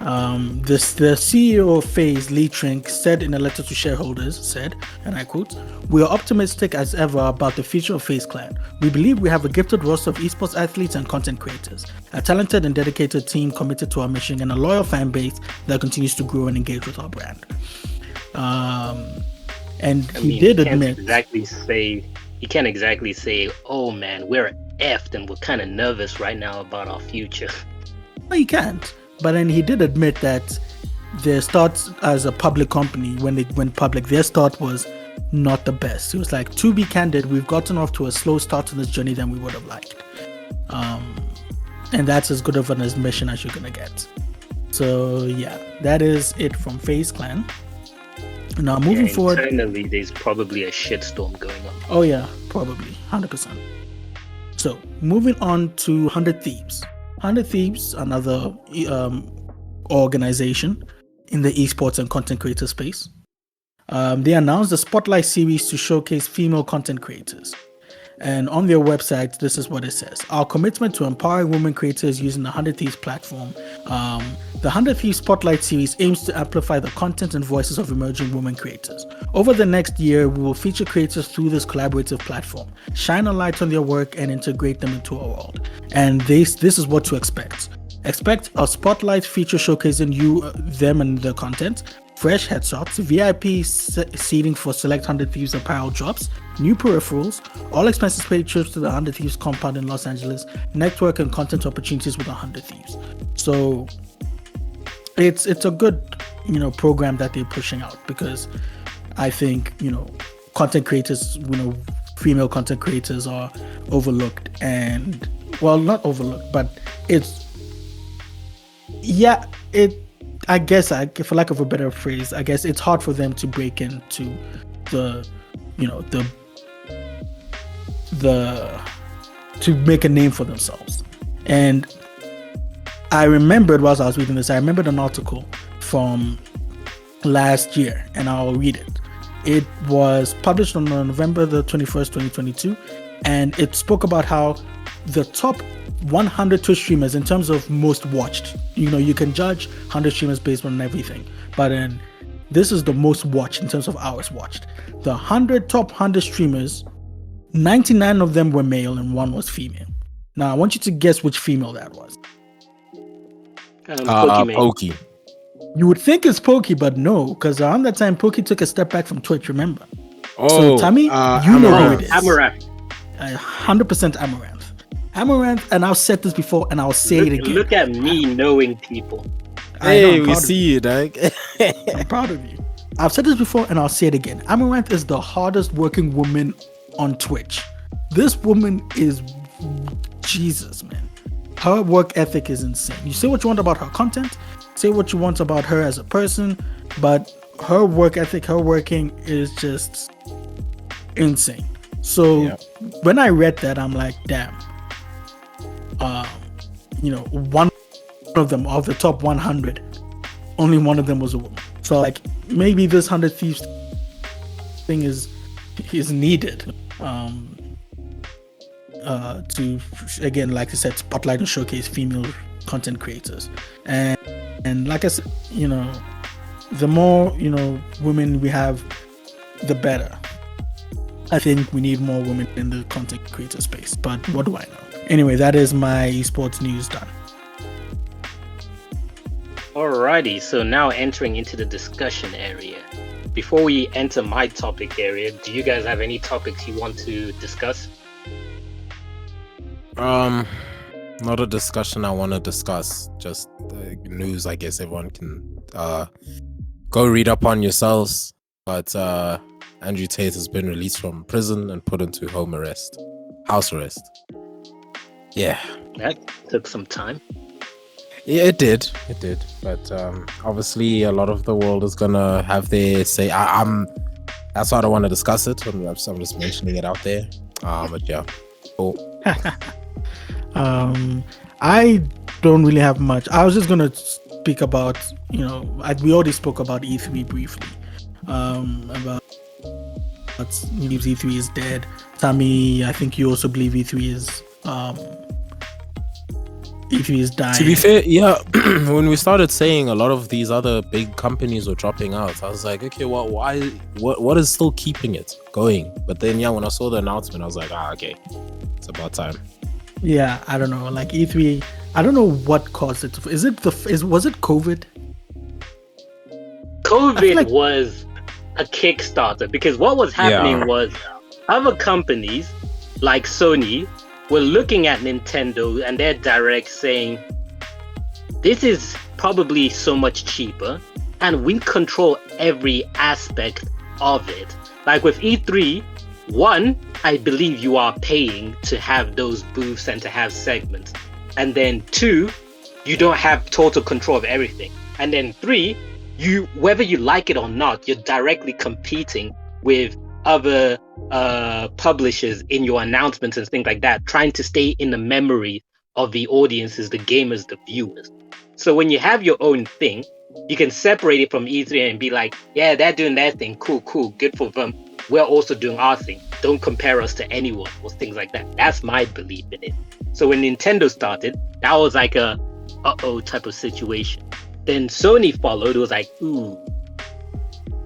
the CEO of FaZe, Lee Trink, said in a letter to shareholders, and I quote, "We are optimistic as ever about the future of FaZe Clan. We believe we have a gifted roster of esports athletes and content creators, a talented and dedicated team committed to our mission, and a loyal fan base that continues to grow and engage with our brand." He can't exactly say, "Oh man, we're effed and we're kind of nervous right now about our future." No, he can't. But then he did admit that their start as a public company, when they went public, their start was not the best. He was like, "To be candid, we've gotten off to a slow start to this journey than we would have liked." And that's as good of an admission as you're gonna get. So yeah, that is it from FaZe Clan. Now moving forward, internally there's probably a shitstorm going on. Oh yeah, probably 100%. So moving on to 100 Thieves. 100 Thieves, another organization in the esports and content creator space. They announced the Spotlight series to showcase female content creators. And on their website, this is what it says. Our commitment to empowering women creators using the 100 Thieves platform. The 100 Thieves Spotlight series aims to amplify the content and voices of emerging women creators. Over the next year, we will feature creators through this collaborative platform, shine a light on their work, and integrate them into our world. And this is what to expect. Expect a Spotlight feature showcasing them and their content, fresh headshots, VIP seating for select 100 Thieves apparel drops, new peripherals, all expenses paid trips to the 100 Thieves compound in Los Angeles, network and content opportunities with 100 Thieves. So it's a good, program that they're pushing out, because I think, content creators, female content creators are overlooked, and well, not overlooked, but I guess, for lack of a better phrase, I guess it's hard for them to break into to make a name for themselves. And I remembered, whilst I was reading this, I remembered an article from last year, and I'll read it. It was published on November the 21st, 2022, and it spoke about how the top 100 Twitch streamers in terms of most watched. You can judge 100 streamers based on everything, but this is the most watched in terms of hours watched. The top 100 streamers, 99 of them were male and 1 was female. Now I want you to guess which female that was. Pokey. You would think it's Pokey, but no, because around that time Pokey took a step back from Twitch, remember? Oh, so Tammy, know who it is. Amaranth. 100% Amaranth, and I've said this before, and I'll say it again. Look at me knowing people. Hey, we see you, Doug. I'm proud of you. I've said this before, and I'll say it again. Amaranth is the hardest working woman on Twitch. This woman is Jesus, man. Her work ethic is insane. You say what you want about her content, say what you want about her as a person, but her work ethic, her working is just insane. So when I read that, I'm like, damn. One of them, of the top 100, only one of them was a woman. So like, maybe this 100 Thieves thing is needed to, again, like I said, spotlight and showcase female content creators. And like I said, the more women we have, the better. I think we need more women in the content creator space, but what do I know? Anyway, that is my esports news done. Alrighty, so now entering into the discussion area. Before we enter my topic area, do you guys have any topics you want to discuss? Not a discussion I want to discuss, just news I guess everyone can go read up on yourselves. But Andrew Tate has been released from prison and put into house arrest. Yeah. That took some time. Yeah, it did. But obviously a lot of the world is gonna have their say. That's why I don't want to discuss it. I'm just mentioning it out there. But yeah. Cool. I don't really have much. I was just gonna speak about, we already spoke about E3 briefly. About believes E3 is dead. Tammy, I think you also believe E3 is dying. To be fair, yeah, when we started saying a lot of these other big companies were dropping out, I was like, okay, well, why? What is still keeping it going? But then, when I saw the announcement, I was like, okay, it's about time. Yeah, I don't know. Like E3, I don't know what caused it. Was it COVID? COVID was a Kickstarter, because what was happening was other companies like Sony were looking at Nintendo and their direct saying, this is probably so much cheaper and we control every aspect of it. Like with E3, one, I believe you are paying to have those booths and to have segments. And then two, you don't have total control of everything. And then three, whether you like it or not, you're directly competing with other publishers in your announcements and things like that, trying to stay in the memory of the audiences, the gamers, the viewers. So when you have your own thing, you can separate it from E3 and be like, yeah, they're doing their thing, cool, good for them. We're also doing our thing. Don't compare us to anyone or things like that. That's my belief in it. So when Nintendo started, that was like a uh-oh type of situation. Then Sony followed. It was like, ooh.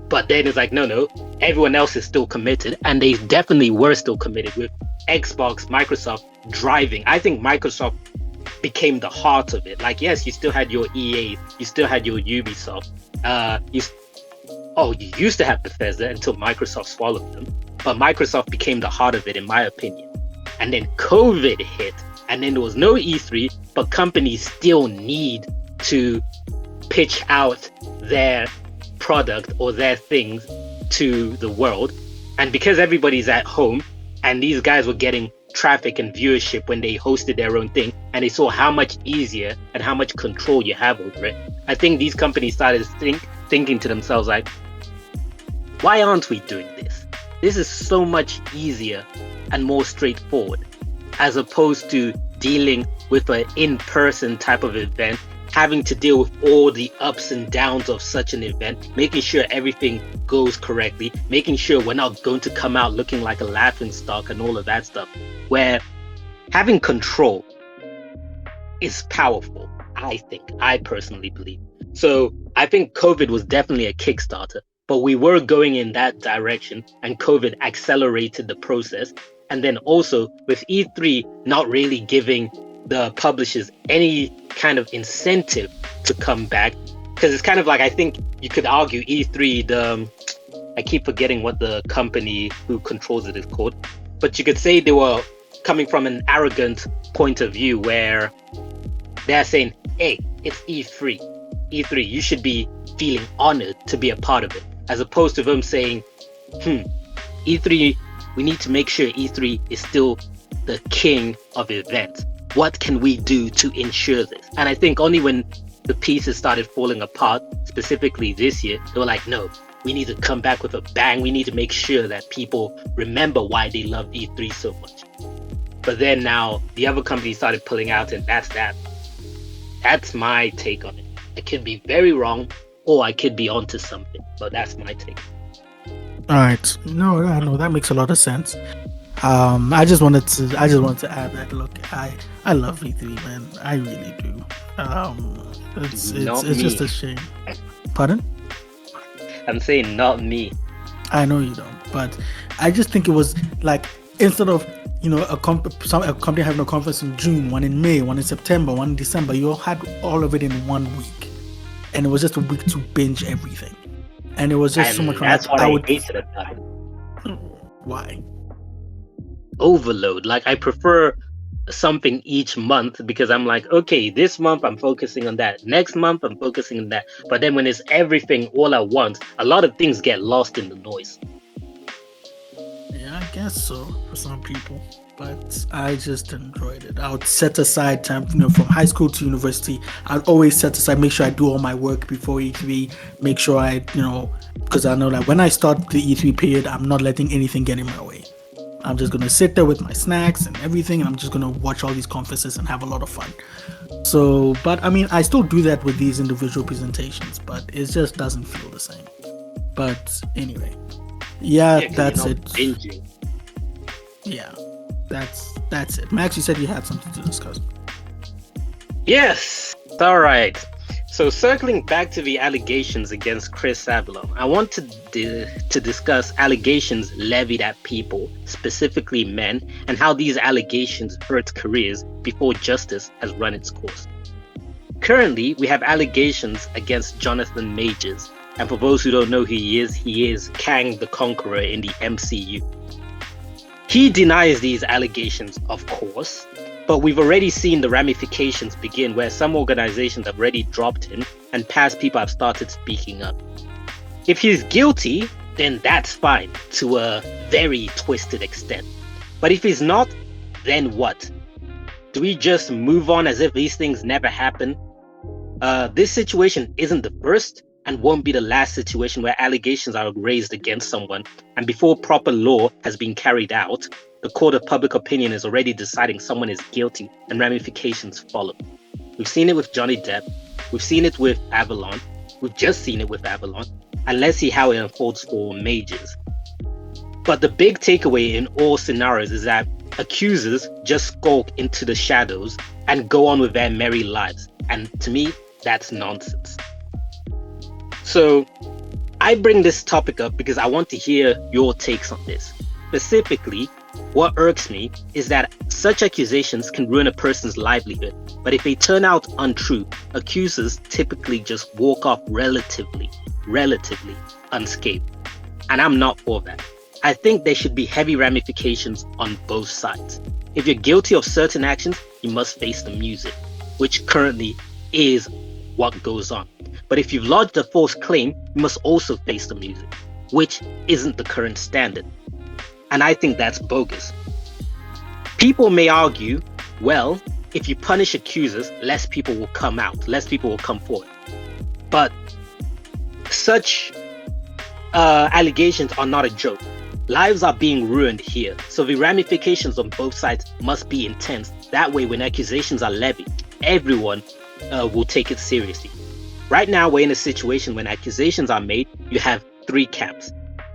But then it's like, no, everyone else is still committed. And they definitely were still committed with Xbox, Microsoft driving. I think Microsoft became the heart of it. Like, yes, you still had your EA, you still had your Ubisoft. You used to have Bethesda until Microsoft swallowed them. But Microsoft became the heart of it, in my opinion. And then COVID hit, and then there was no E3, but companies still need to pitch out their product or their things to the world. And because everybody's at home and these guys were getting traffic and viewership when they hosted their own thing, and they saw how much easier and how much control you have over it, I think these companies started thinking to themselves like, why aren't we doing this? This is so much easier and more straightforward, as opposed to dealing with an in-person type of event, having to deal with all the ups and downs of such an event, making sure everything goes correctly, making sure we're not going to come out looking like a laughing stock and all of that stuff, where having control is powerful, I personally believe. So I think COVID was definitely a Kickstarter, but we were going in that direction and COVID accelerated the process. And then also with E3 not really giving the publishers any kind of incentive to come back, because it's kind of like, I think you could argue E3, I keep forgetting what the company who controls it is called, but you could say they were coming from an arrogant point of view where they're saying, hey, it's E3, you should be feeling honored to be a part of it, as opposed to them saying, E3, we need to make sure E3 is still the king of events. What can we do to ensure this? And I think only when the pieces started falling apart, specifically this year, they were like, no, we need to come back with a bang. We need to make sure that people remember why they love E3 so much. But then now the other companies started pulling out, and that's that. That's my take on it. I could be very wrong, or I could be onto something, but that's my take. All right. No, that makes a lot of sense. I just wanted to add that. Look, I love E3, man. I really do. It's just a shame. Pardon? I'm saying not me. I know you don't, but I just think it was like, instead of a company having a conference in June, one in May, one in September, one in December, you all had all of it in 1 week, and it was just a week to binge everything, and it was just so much. That's what I hated about it. Why? Overload. Like, I prefer something each month, because I'm like, okay, this month I'm focusing on that, next month I'm focusing on that. But then when it's everything all at once, a lot of things get lost in the noise. Yeah, I guess so for some people, but I just enjoyed it. I would set aside time, from high school to university. I'd always set aside, make sure I do all my work before E3, make sure I, because I know that when I start the E3 period, I'm not letting anything get in my way. I'm just going to sit there with my snacks and everything, and I'm just going to watch all these conferences and have a lot of fun. So, but I mean, I still do that with these individual presentations, but it just doesn't feel the same. But anyway, yeah, that's it. Binging. Yeah, that's it. Max, you said you had something to discuss. Yes. All right. So circling back to the allegations against Chris Avellone, I want to discuss allegations levied at people, specifically men, and how these allegations hurt careers before justice has run its course. Currently, we have allegations against Jonathan Majors, and for those who don't know who he is Kang the Conqueror in the MCU. He denies these allegations, of course, but we've already seen the ramifications begin, where some organizations have already dropped him and past people have started speaking up. If he's guilty, then that's fine to a very twisted extent. But if he's not, then what? Do we just move on as if these things never happen? This situation isn't the first and won't be the last situation where allegations are raised against someone, and before proper law has been carried out, the court of public opinion is already deciding someone is guilty and ramifications follow. We've seen it with Johnny Depp, we've seen it with Avellone, we've just seen it with Avellone, and let's see how it unfolds for majors. But the big takeaway in all scenarios is that accusers just skulk into the shadows and go on with their merry lives. And to me, that's nonsense. So I bring this topic up because I want to hear your takes on this. Specifically, what irks me is that such accusations can ruin a person's livelihood, but if they turn out untrue, accusers typically just walk off relatively unscathed. And I'm not for that. I think there should be heavy ramifications on both sides. If you're guilty of certain actions, you must face the music, which currently is what goes on. But if you've lodged a false claim, you must also face the music, which isn't the current standard. And I think that's bogus. People may argue, well, if you punish accusers, less people will come out, less people will come forward. But such allegations are not a joke. Lives are being ruined here, so the ramifications on both sides must be intense. That way, when accusations are levied, everyone will take it seriously. Right now, we're in a situation when accusations are made, you have three camps.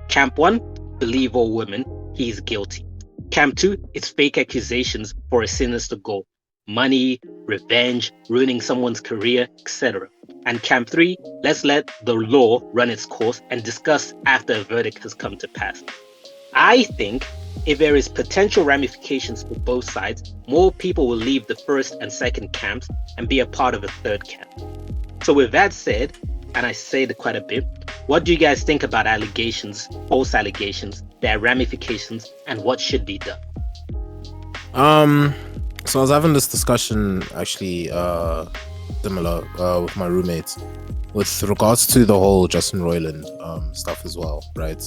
Camp 1, believe all women, he's guilty. Camp 2, it's fake accusations for a sinister goal. Money, revenge, ruining someone's career, etc. And Camp 3, let's let the law run its course and discuss after a verdict has come to pass. I think if there is potential ramifications for both sides, more people will leave the first and second camps and be a part of a third camp. So with that said, and I say it quite a bit, what do you guys think about allegations, false allegations, their ramifications, and what should be done? So I was having this discussion actually similar with my roommates with regards to the whole Justin Roiland stuff as well, right?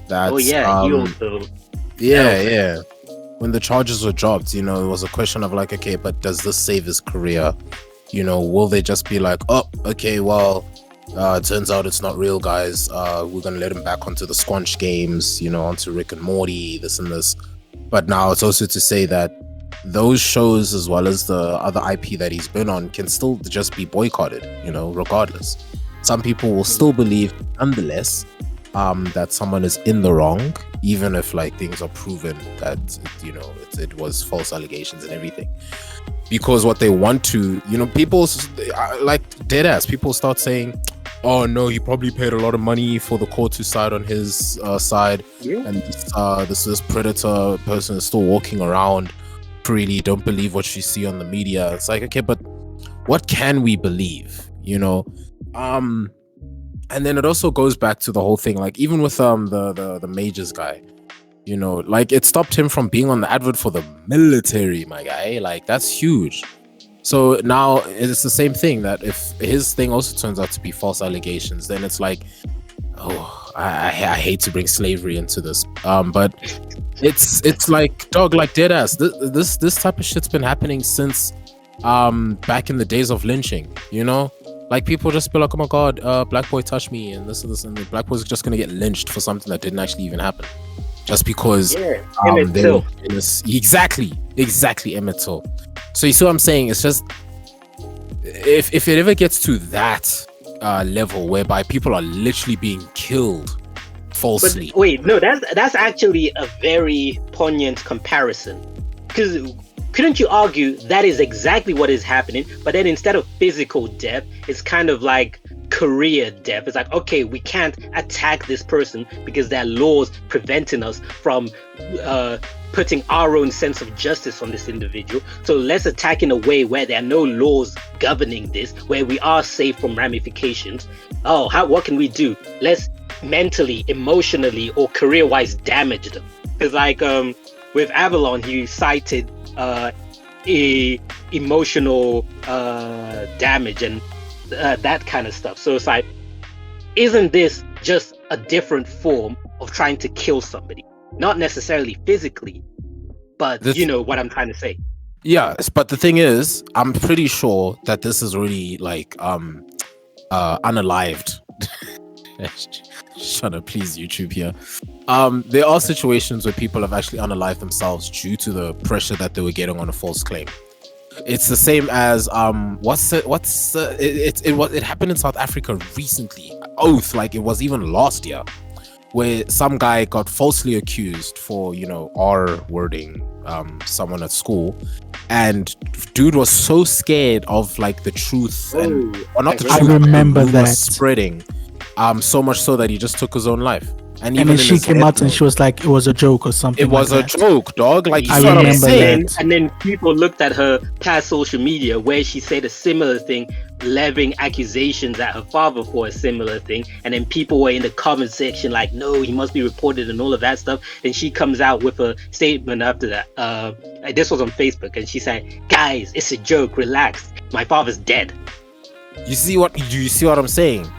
That's, he also... Yeah. When the charges were dropped, it was a question of like, okay, but does this save his career? Will they just be like, oh, okay, well, it turns out it's not real, guys. We're going to let him back onto the Squanch games, onto Rick and Morty, this and this. But now it's also to say that those shows, as well as the other IP that he's been on, can still just be boycotted, regardless. Some people will still believe, nonetheless, that someone is in the wrong, even if like things are proven that it was false allegations and everything. Because what they want to, people like dead ass people start saying, oh no, he probably paid a lot of money for the court to side on his side, and this predator person is still walking around freely. Don't believe what you see on the media. It's like, okay, but what can we believe? And then it also goes back to the whole thing, like even with the majors guy, like it stopped him from being on the advert for the military, my guy. Like that's huge. So now it's the same thing, that if his thing also turns out to be false allegations, then it's like, oh, I hate to bring slavery into this, but it's like, dog, like dead ass. This type of shit's been happening since back in the days of lynching. Like people just be like, oh my god, black boy touched me and this, and the black boy's just gonna get lynched for something that didn't actually even happen, just because exactly Emmett Till. So you see what I'm saying? It's just, if it ever gets to that level whereby people are literally being killed falsely. But wait, no, that's actually a very poignant comparison, because couldn't you argue that is exactly what is happening, but then instead of physical death, it's kind of like career death. It's like, okay, we can't attack this person because there are laws preventing us from putting our own sense of justice on this individual. So let's attack in a way where there are no laws governing this, where we are safe from ramifications. What can we do? Let's mentally, emotionally, or career-wise damage them. Because like with Avellone, he cited emotional damage and that kind of stuff. So it's like, isn't this just a different form of trying to kill somebody. Not necessarily physically, but you know what I'm trying to say. Yeah, but the thing is, I'm pretty sure that this is really like unalived. Trying to please YouTube here. There are situations where people have actually unalived themselves due to the pressure that they were getting on a false claim. It's the same as it happened in South Africa recently. Oath, like it was even last year, where some guy got falsely accused for, you know, R-wording someone at school, and dude was so scared of like the truth or not the truth. I remember that spreading, so much so that he just took his own life. And then she came out and she was like, it was a joke or something. It was a joke, dog. Like, I remember that. And then people looked at her past social media where she said a similar thing, levying accusations at her father for a similar thing. And then people were in the comment section like, no, he must be reported and all of that stuff. And she comes out with a statement after that. This was on Facebook. And she said, guys, it's a joke. Relax. My father's dead. You see what I'm saying?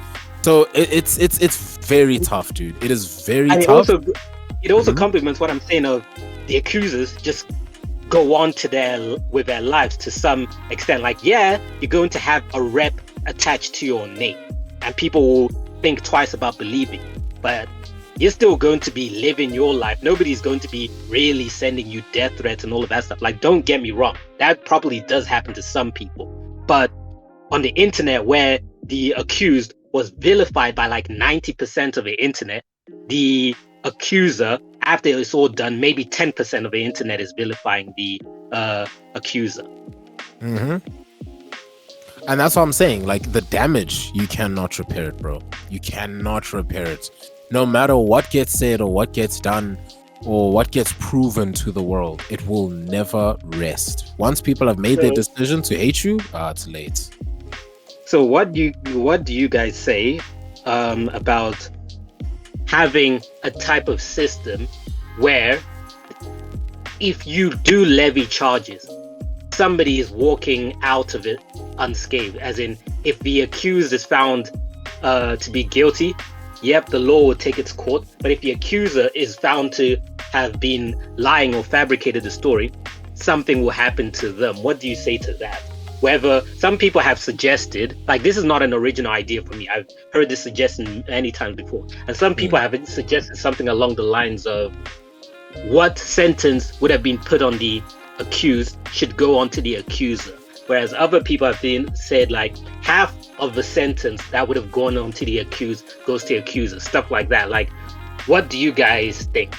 So it's very tough, dude. It is very tough. It also complements what I'm saying of the accusers just go on with their lives to some extent. Like, yeah, you're going to have a rep attached to your name, and people will think twice about believing, but you're still going to be living your life. Nobody's going to be really sending you death threats and all of that stuff. Like, don't get me wrong, that probably does happen to some people, but on the internet where the accused was vilified by like 90% of the internet, the accuser, after it's all done, maybe 10% of the internet is vilifying the accuser. And that's what I'm saying. Like, the damage, you cannot repair it, bro. You cannot repair it. No matter what gets said or what gets done or what gets proven to the world, it will never rest. Once people have made their decision to hate you, it's late. So what do you guys say about having a type of system where if you do levy charges, somebody is walking out of it unscathed? As in, if the accused is found to be guilty, yep, the law will take its course. But if the accuser is found to have been lying or fabricated the story, something will happen to them. What do you say to that? Whether some people have suggested, like, this is not an original idea for me. I've heard this suggestion many times before. And some people have suggested something along the lines of what sentence would have been put on the accused should go on to the accuser. Whereas other people have said like half of the sentence that would have gone on to the accused goes to the accuser. Stuff like that. Like, what do you guys think?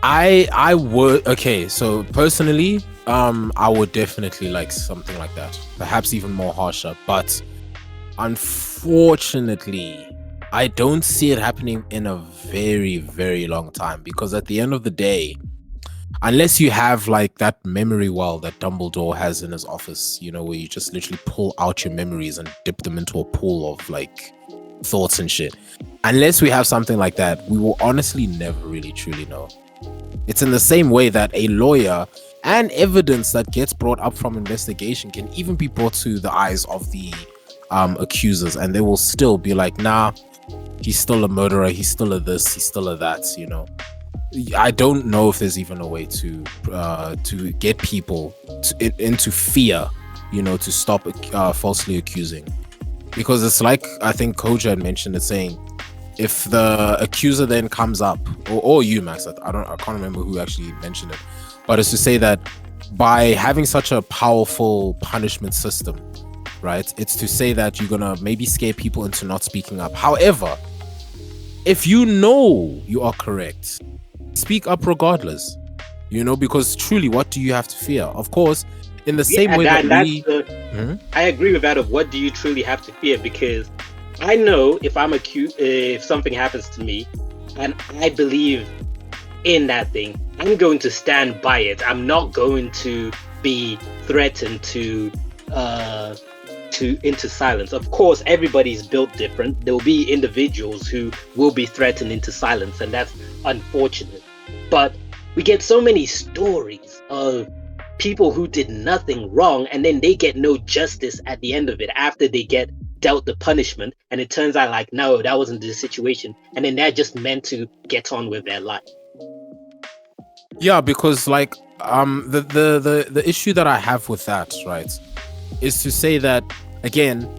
I would, okay, so personally, I would definitely like something like that, perhaps even more harsher, but unfortunately I don't see it happening in a very, very long time, because at the end of the day, unless you have like that memory well that Dumbledore has in his office, you know, where you just literally pull out your memories and dip them into a pool of like thoughts and shit, unless we have something like that, we will honestly never really truly know. It's in the same way that a lawyer and evidence that gets brought up from investigation can even be brought to the eyes of the accusers, and they will still be like, nah, he's still a murderer, he's still a this, he's still a that, you know. I don't know if there's even a way to get people into fear, you know, to stop falsely accusing, because it's like, I think Kojo had mentioned it, saying if the accuser then comes up, or you, Max, I can't remember who actually mentioned it, but it's to say that by having such a powerful punishment system, right, it's to say that you're gonna maybe scare people into not speaking up. However, if you know you are correct, speak up regardless, you know, because truly, what do you have to fear? Of course, in the same way that we... I agree with that of what do you truly have to fear, because I know if I'm accused, if something happens to me and I believe in that thing, I'm going to stand by it. I'm not going to be threatened into silence. Of course, everybody's built different. There will be individuals who will be threatened into silence, and that's unfortunate. But we get so many stories of people who did nothing wrong, and then they get no justice at the end of it after they get dealt the punishment, and it turns out like no, that wasn't the situation, and then they're just meant to get on with their life. Yeah, because like the issue that I have with that, right, is to say that again,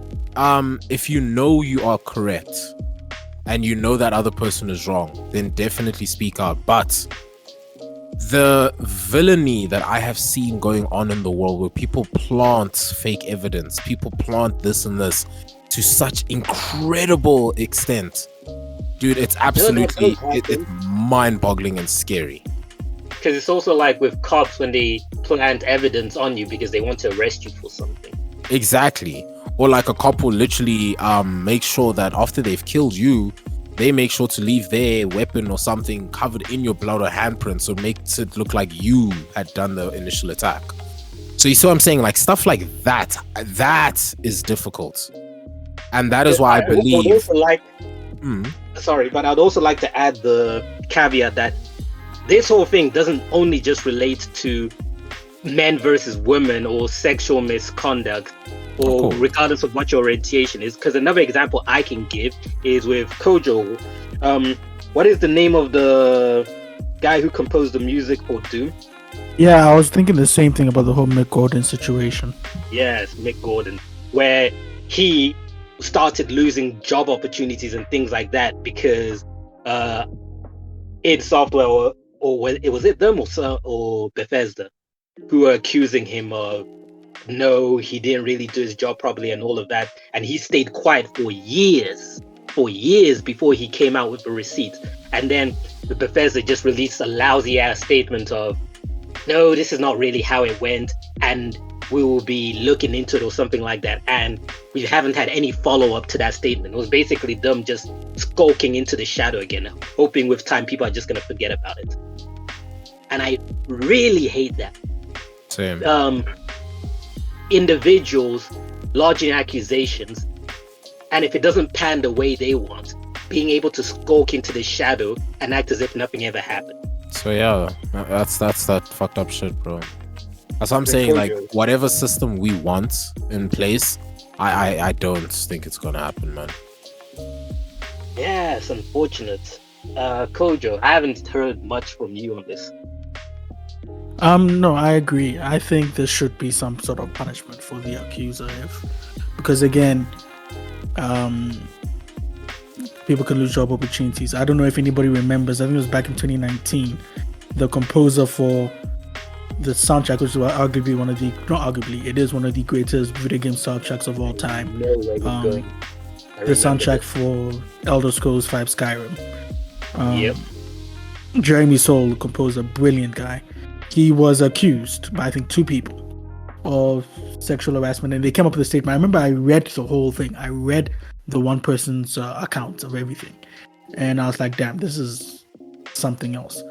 if you know you are correct and you know that other person is wrong, then definitely speak out. But the villainy that I have seen going on in the world, where people plant fake evidence, people plant this and this to such incredible extent, dude, it's absolutely it's mind-boggling and scary. Because it's also like with cops when they plant evidence on you because they want to arrest you for something. Exactly. Or like a cop will literally make sure that after they've killed you, they make sure to leave their weapon or something covered in your blood or handprints, so it makes it look like you had done the initial attack. So you see what I'm saying? Like stuff like that is difficult. And that is why I believe... Sorry, but I'd also like to add the caveat that this whole thing doesn't only just relate to men versus women or sexual misconduct, or regardless of what your orientation is. Because another example I can give is with Kojo. What is the name of the guy who composed the music for Doom? Yeah, I was thinking the same thing about the whole Mick Gordon situation. Yes, Mick Gordon, where he started losing job opportunities and things like that because id Software or was it them or Bethesda who were accusing him of no, he didn't really do his job properly and all of that, and he stayed quiet for years before he came out with the receipts. And then the Bethesda just released a lousy ass statement of no, this is not really how it went, and we will be looking into it or something like that. And we haven't had any follow-up to that statement. It was basically them just skulking into the shadow again, hoping with time people are just going to forget about it. And I really hate that. Same. Individuals lodging accusations, and if it doesn't pan the way they want, being able to skulk into the shadow and act as if nothing ever happened. So yeah, that's that fucked up shit, bro. That's what I'm saying. Like whatever system we want in place, I don't think it's gonna happen, man. Yeah, it's unfortunate. Kojo, I haven't heard much from you on this. No, I agree. I think there should be some sort of punishment for the accuser, because again, people can lose job opportunities. I don't know if anybody remembers. I think it was back in 2019. The composer for the soundtrack, which was arguably it is one of the greatest video game soundtracks of all time. The soundtrack for Elder Scrolls V Skyrim. Jeremy Soule, the composer, brilliant guy. He was accused by I think 2 people of sexual harassment, and they came up with a statement. I remember I read the whole thing. I read the one person's account of everything, and I was like, damn, this is something else.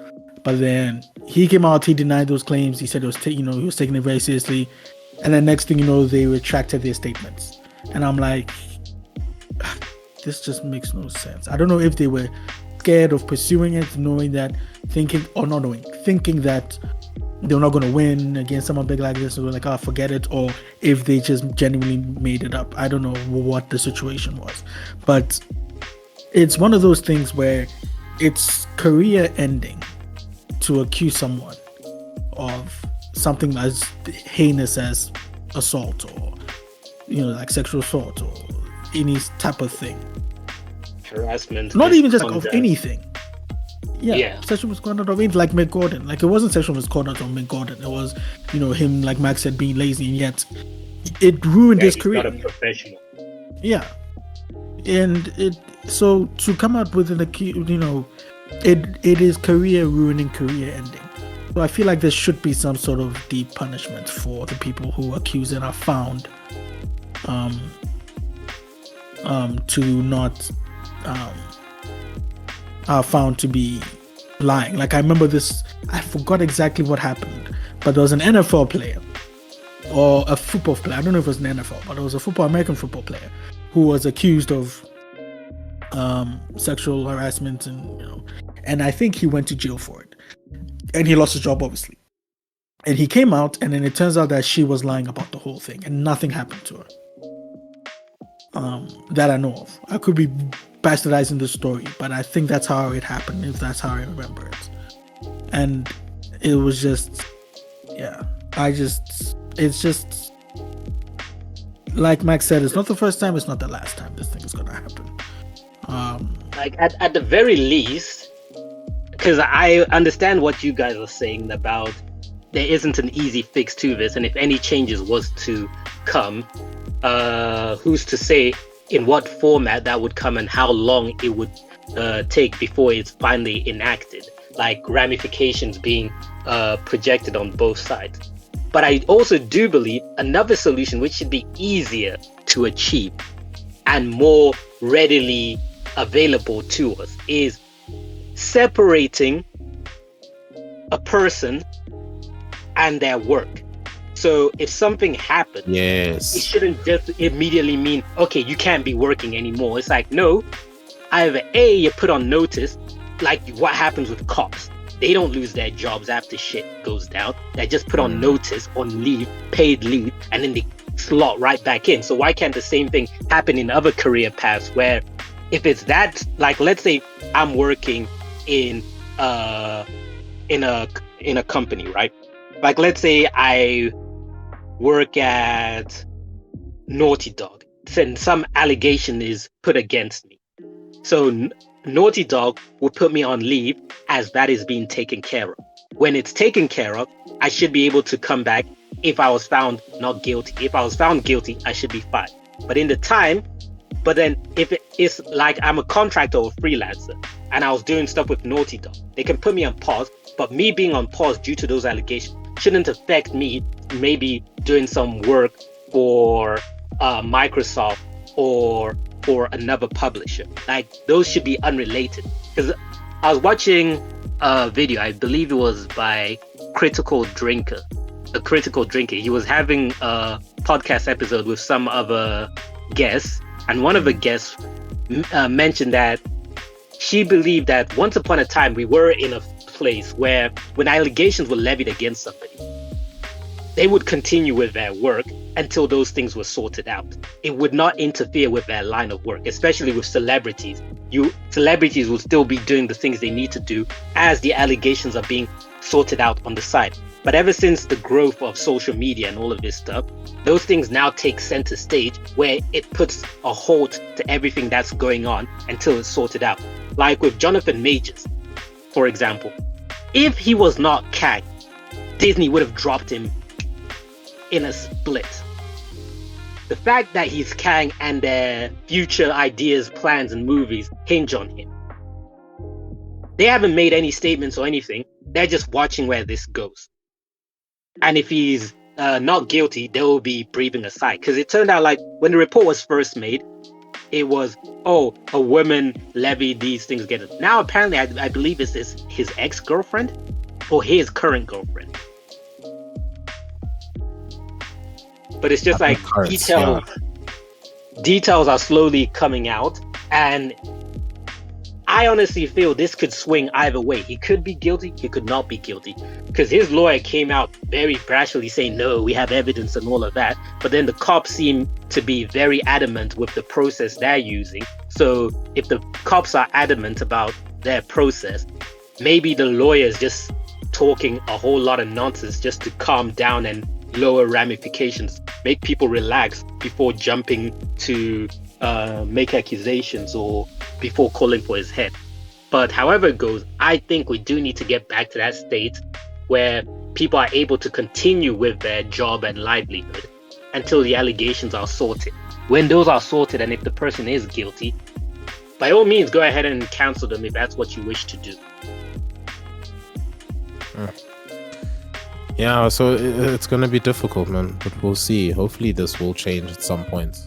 But then he came out, he denied those claims. He said it was he was taking it very seriously, and then next thing you know, they retracted their statements. And I'm like, this just makes no sense. I don't know if they were scared of pursuing it, thinking that they're not going to win against someone big like this, so they're like, oh, forget it, or if they just genuinely made it up. I don't know what the situation was, but it's one of those things where it's career ending to accuse someone of something as heinous as assault, or like sexual assault, or any type of thing, harassment, not even just of anything. Sexual misconduct of like Mick Gordon. Like it wasn't sexual misconduct of Mick Gordon. It was, him, like Max said, being lazy, and yet it ruined his career. Not a professional. Yeah, and so to come out with an it is career ruining, career ending. So I feel like there should be some sort of deep punishment for the people who accuse and are found are found to be lying. Like I remember this, I forgot exactly what happened, but there was an NFL player or a football player. I don't know if it was an NFL, but it was a American football player who was accused of sexual harassment, and I think he went to jail for it, and he lost his job obviously. And he came out, and then it turns out that she was lying about the whole thing, and nothing happened to her. that I know of. I could be bastardizing the story, but I think that's how it happened, if that's how I remember it. And it was just, yeah, it's just, like Max said, it's not the first time, it's not the last time this thing is gonna happen. Like at the very least, because I understand what you guys are saying about there isn't an easy fix to this, and if any changes was to come, who's to say in what format that would come and how long it would take before it's finally enacted, like ramifications being projected on both sides. But I also do believe another solution which should be easier to achieve and more readily available to us is separating a person and their work. So if something happens, it shouldn't just immediately mean, okay, you can't be working anymore. It's like, no, either A, you're put on notice, like what happens with cops. They don't lose their jobs after shit goes down. They're just put on notice, on leave, paid leave, and then they slot right back in. So why can't the same thing happen in other career paths where if it's that, like, let's say I'm working in a company, right? Like, let's say I work at Naughty Dog, and some allegation is put against me. So Naughty Dog will put me on leave as that is being taken care of. When it's taken care of, I should be able to come back if I was found not guilty. If I was found guilty, I should be fine. But in the time, but then if it's like I'm a contractor or freelancer and I was doing stuff with Naughty Dog, they can put me on pause, but me being on pause due to those allegations shouldn't affect me maybe doing some work for Microsoft or for another publisher. Like, those should be unrelated. Because I was watching a video, I believe it was by Critical Drinker. The Critical Drinker. He was having a podcast episode with some other guests, and one of the guests mentioned that she believed that once upon a time we were in a place where when allegations were levied against somebody, they would continue with their work until those things were sorted out. It would not interfere with their line of work, especially with celebrities. Celebrities will still be doing the things they need to do as the allegations are being sorted out on the side. But ever since the growth of social media and all of this stuff, those things now take center stage where it puts a halt to everything that's going on until it's sorted out. Like with Jonathan Majors, for example. If he was not Kang, Disney would have dropped him in a split. The fact that he's Kang and their future ideas, plans, and movies hinge on him. They haven't made any statements or anything. They're just watching where this goes. And if he's not guilty, they will be breathing a sigh. Because it turned out like when the report was first made, it was, oh, a woman levied these things against him. Now apparently I believe it's his ex-girlfriend or his current girlfriend. But it's just like details are slowly coming out, and I honestly feel this could swing either way. He could be guilty, he could not be guilty, because his lawyer came out very brashly saying, no, we have evidence and all of that. But then the cops seem to be very adamant with the process they're using. So if the cops are adamant about their process, maybe the lawyer is just talking a whole lot of nonsense just to calm down and lower ramifications, make people relax before jumping to make accusations or before calling for his head. But however it goes, I think we do need to get back to that state where people are able to continue with their job and livelihood until the allegations are sorted. When those are sorted, and if the person is guilty, by all means go ahead and cancel them if that's what you wish to do. Yeah, so it's going to be difficult, man, but we'll see. Hopefully this will change at some point.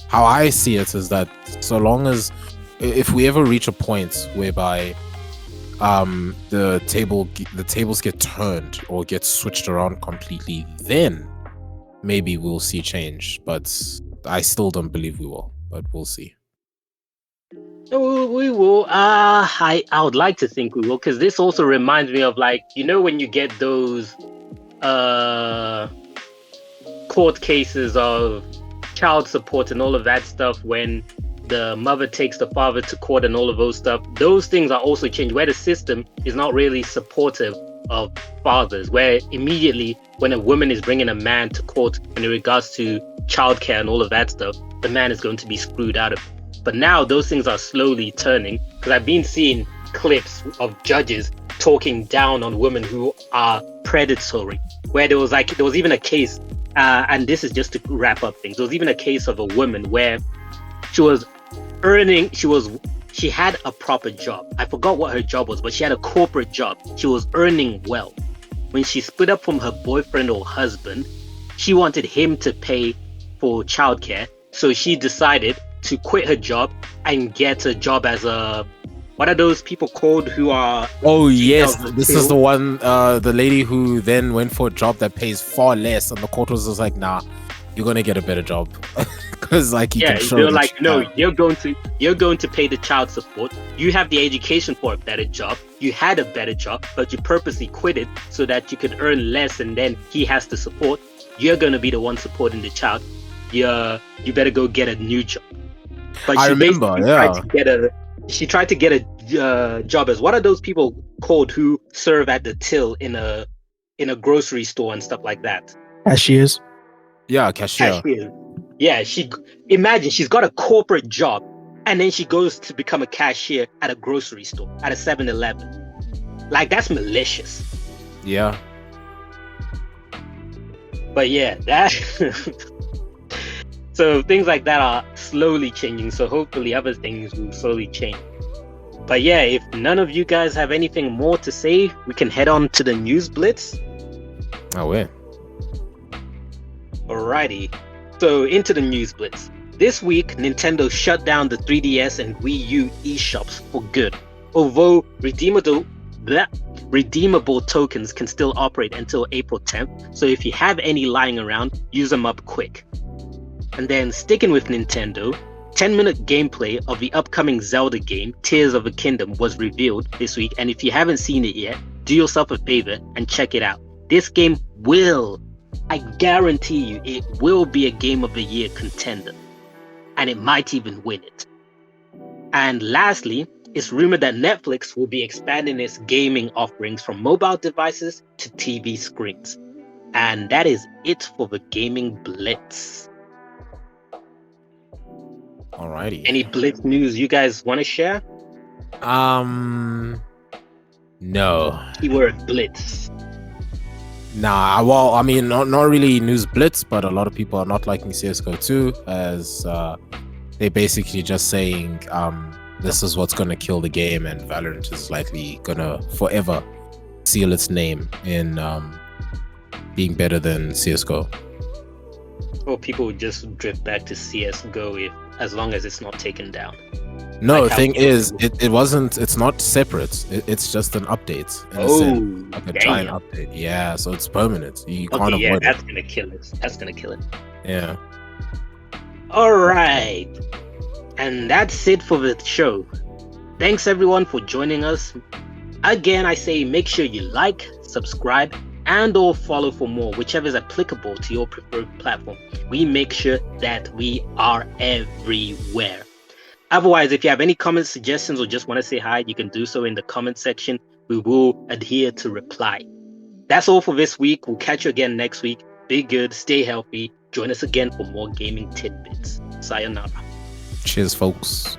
How I see it is that so long as, if we ever reach a point whereby the tables get turned or get switched around completely, then maybe we'll see change. But I still don't believe we will, but we'll see. We will. I would like to think we will, because this also reminds me of, like, you know, when you get those court cases of child support and all of that stuff, when the mother takes the father to court and all of those stuff, those things are also changed, where the system is not really supportive of fathers, where immediately when a woman is bringing a man to court in regards to childcare and all of that stuff, the man is going to be screwed out of it. But now those things are slowly turning, because I've been seeing clips of judges talking down on women who are predatory, where there was even a case, and this is just to wrap up things, there was even a case of a woman where she had a proper job. I forgot what her job was, but she had a corporate job. She was earning well. When she split up from her boyfriend or husband, she wanted him to pay for childcare. So she decided to quit her job and get a job as what are those people called who are... Oh, yes. This is the one, the lady who then went for a job that pays far less. And the court was just like, nah, you're going to get a better job. Because they're like, no, you're going to pay the child support. You have the education for a better job. You had a better job, but you purposely quit it so that you could earn less, and then he has to support. You're going to be the one supporting the child. You better go get a new job. But I remember, she tried to get a job as, what are those people called who serve at the till in a grocery store and stuff like that? Cashiers. Yeah, cashier. Yeah, imagine she's got a corporate job, and then she goes to become a cashier at a grocery store, at a 7-Eleven. Like, that's malicious. Yeah. But yeah, that... So things like that are slowly changing, so hopefully other things will slowly change. But yeah, if none of you guys have anything more to say, we can head on to the news blitz. Oh, yeah. Alrighty. So into the news blitz. This week, Nintendo shut down the 3DS and Wii U eShops for good. Although redeemable tokens can still operate until April 10th. So if you have any lying around, use them up quick. And then sticking with Nintendo, 10-minute gameplay of the upcoming Zelda game, Tears of the Kingdom, was revealed this week. And if you haven't seen it yet, do yourself a favor and check it out. This game I guarantee you, it will be a Game of the Year contender. And it might even win it. And lastly, it's rumored that Netflix will be expanding its gaming offerings from mobile devices to TV screens. And that is it for the Gaming Blitz. Alrighty. Any Blitz news you guys want to share? No. Keyword Blitz. Nah, well, I mean, not really news blitz, but a lot of people are not liking CSGO 2, as they're basically just saying this is what's going to kill the game, and Valorant is likely going to forever seal its name in being better than CSGO. Or people would just drift back to CSGO as long as it's not taken down. No, the thing is, it's not separate. It's just an update. Like a giant update. Yeah, so it's permanent. You can't avoid it. That's gonna kill it. That's gonna kill it. Yeah. All right. And that's it for the show. Thanks everyone for joining us. Again, I say make sure you like, subscribe, and or follow for more, whichever is applicable to your preferred platform. We make sure that we are everywhere. Otherwise, if you have any comments, suggestions, or just want to say hi, you can do so in the comment section. We will adhere to reply. That's all for this week. We'll catch you again next week. Be good, stay healthy. Join us again for more gaming tidbits. Sayonara. Cheers, folks.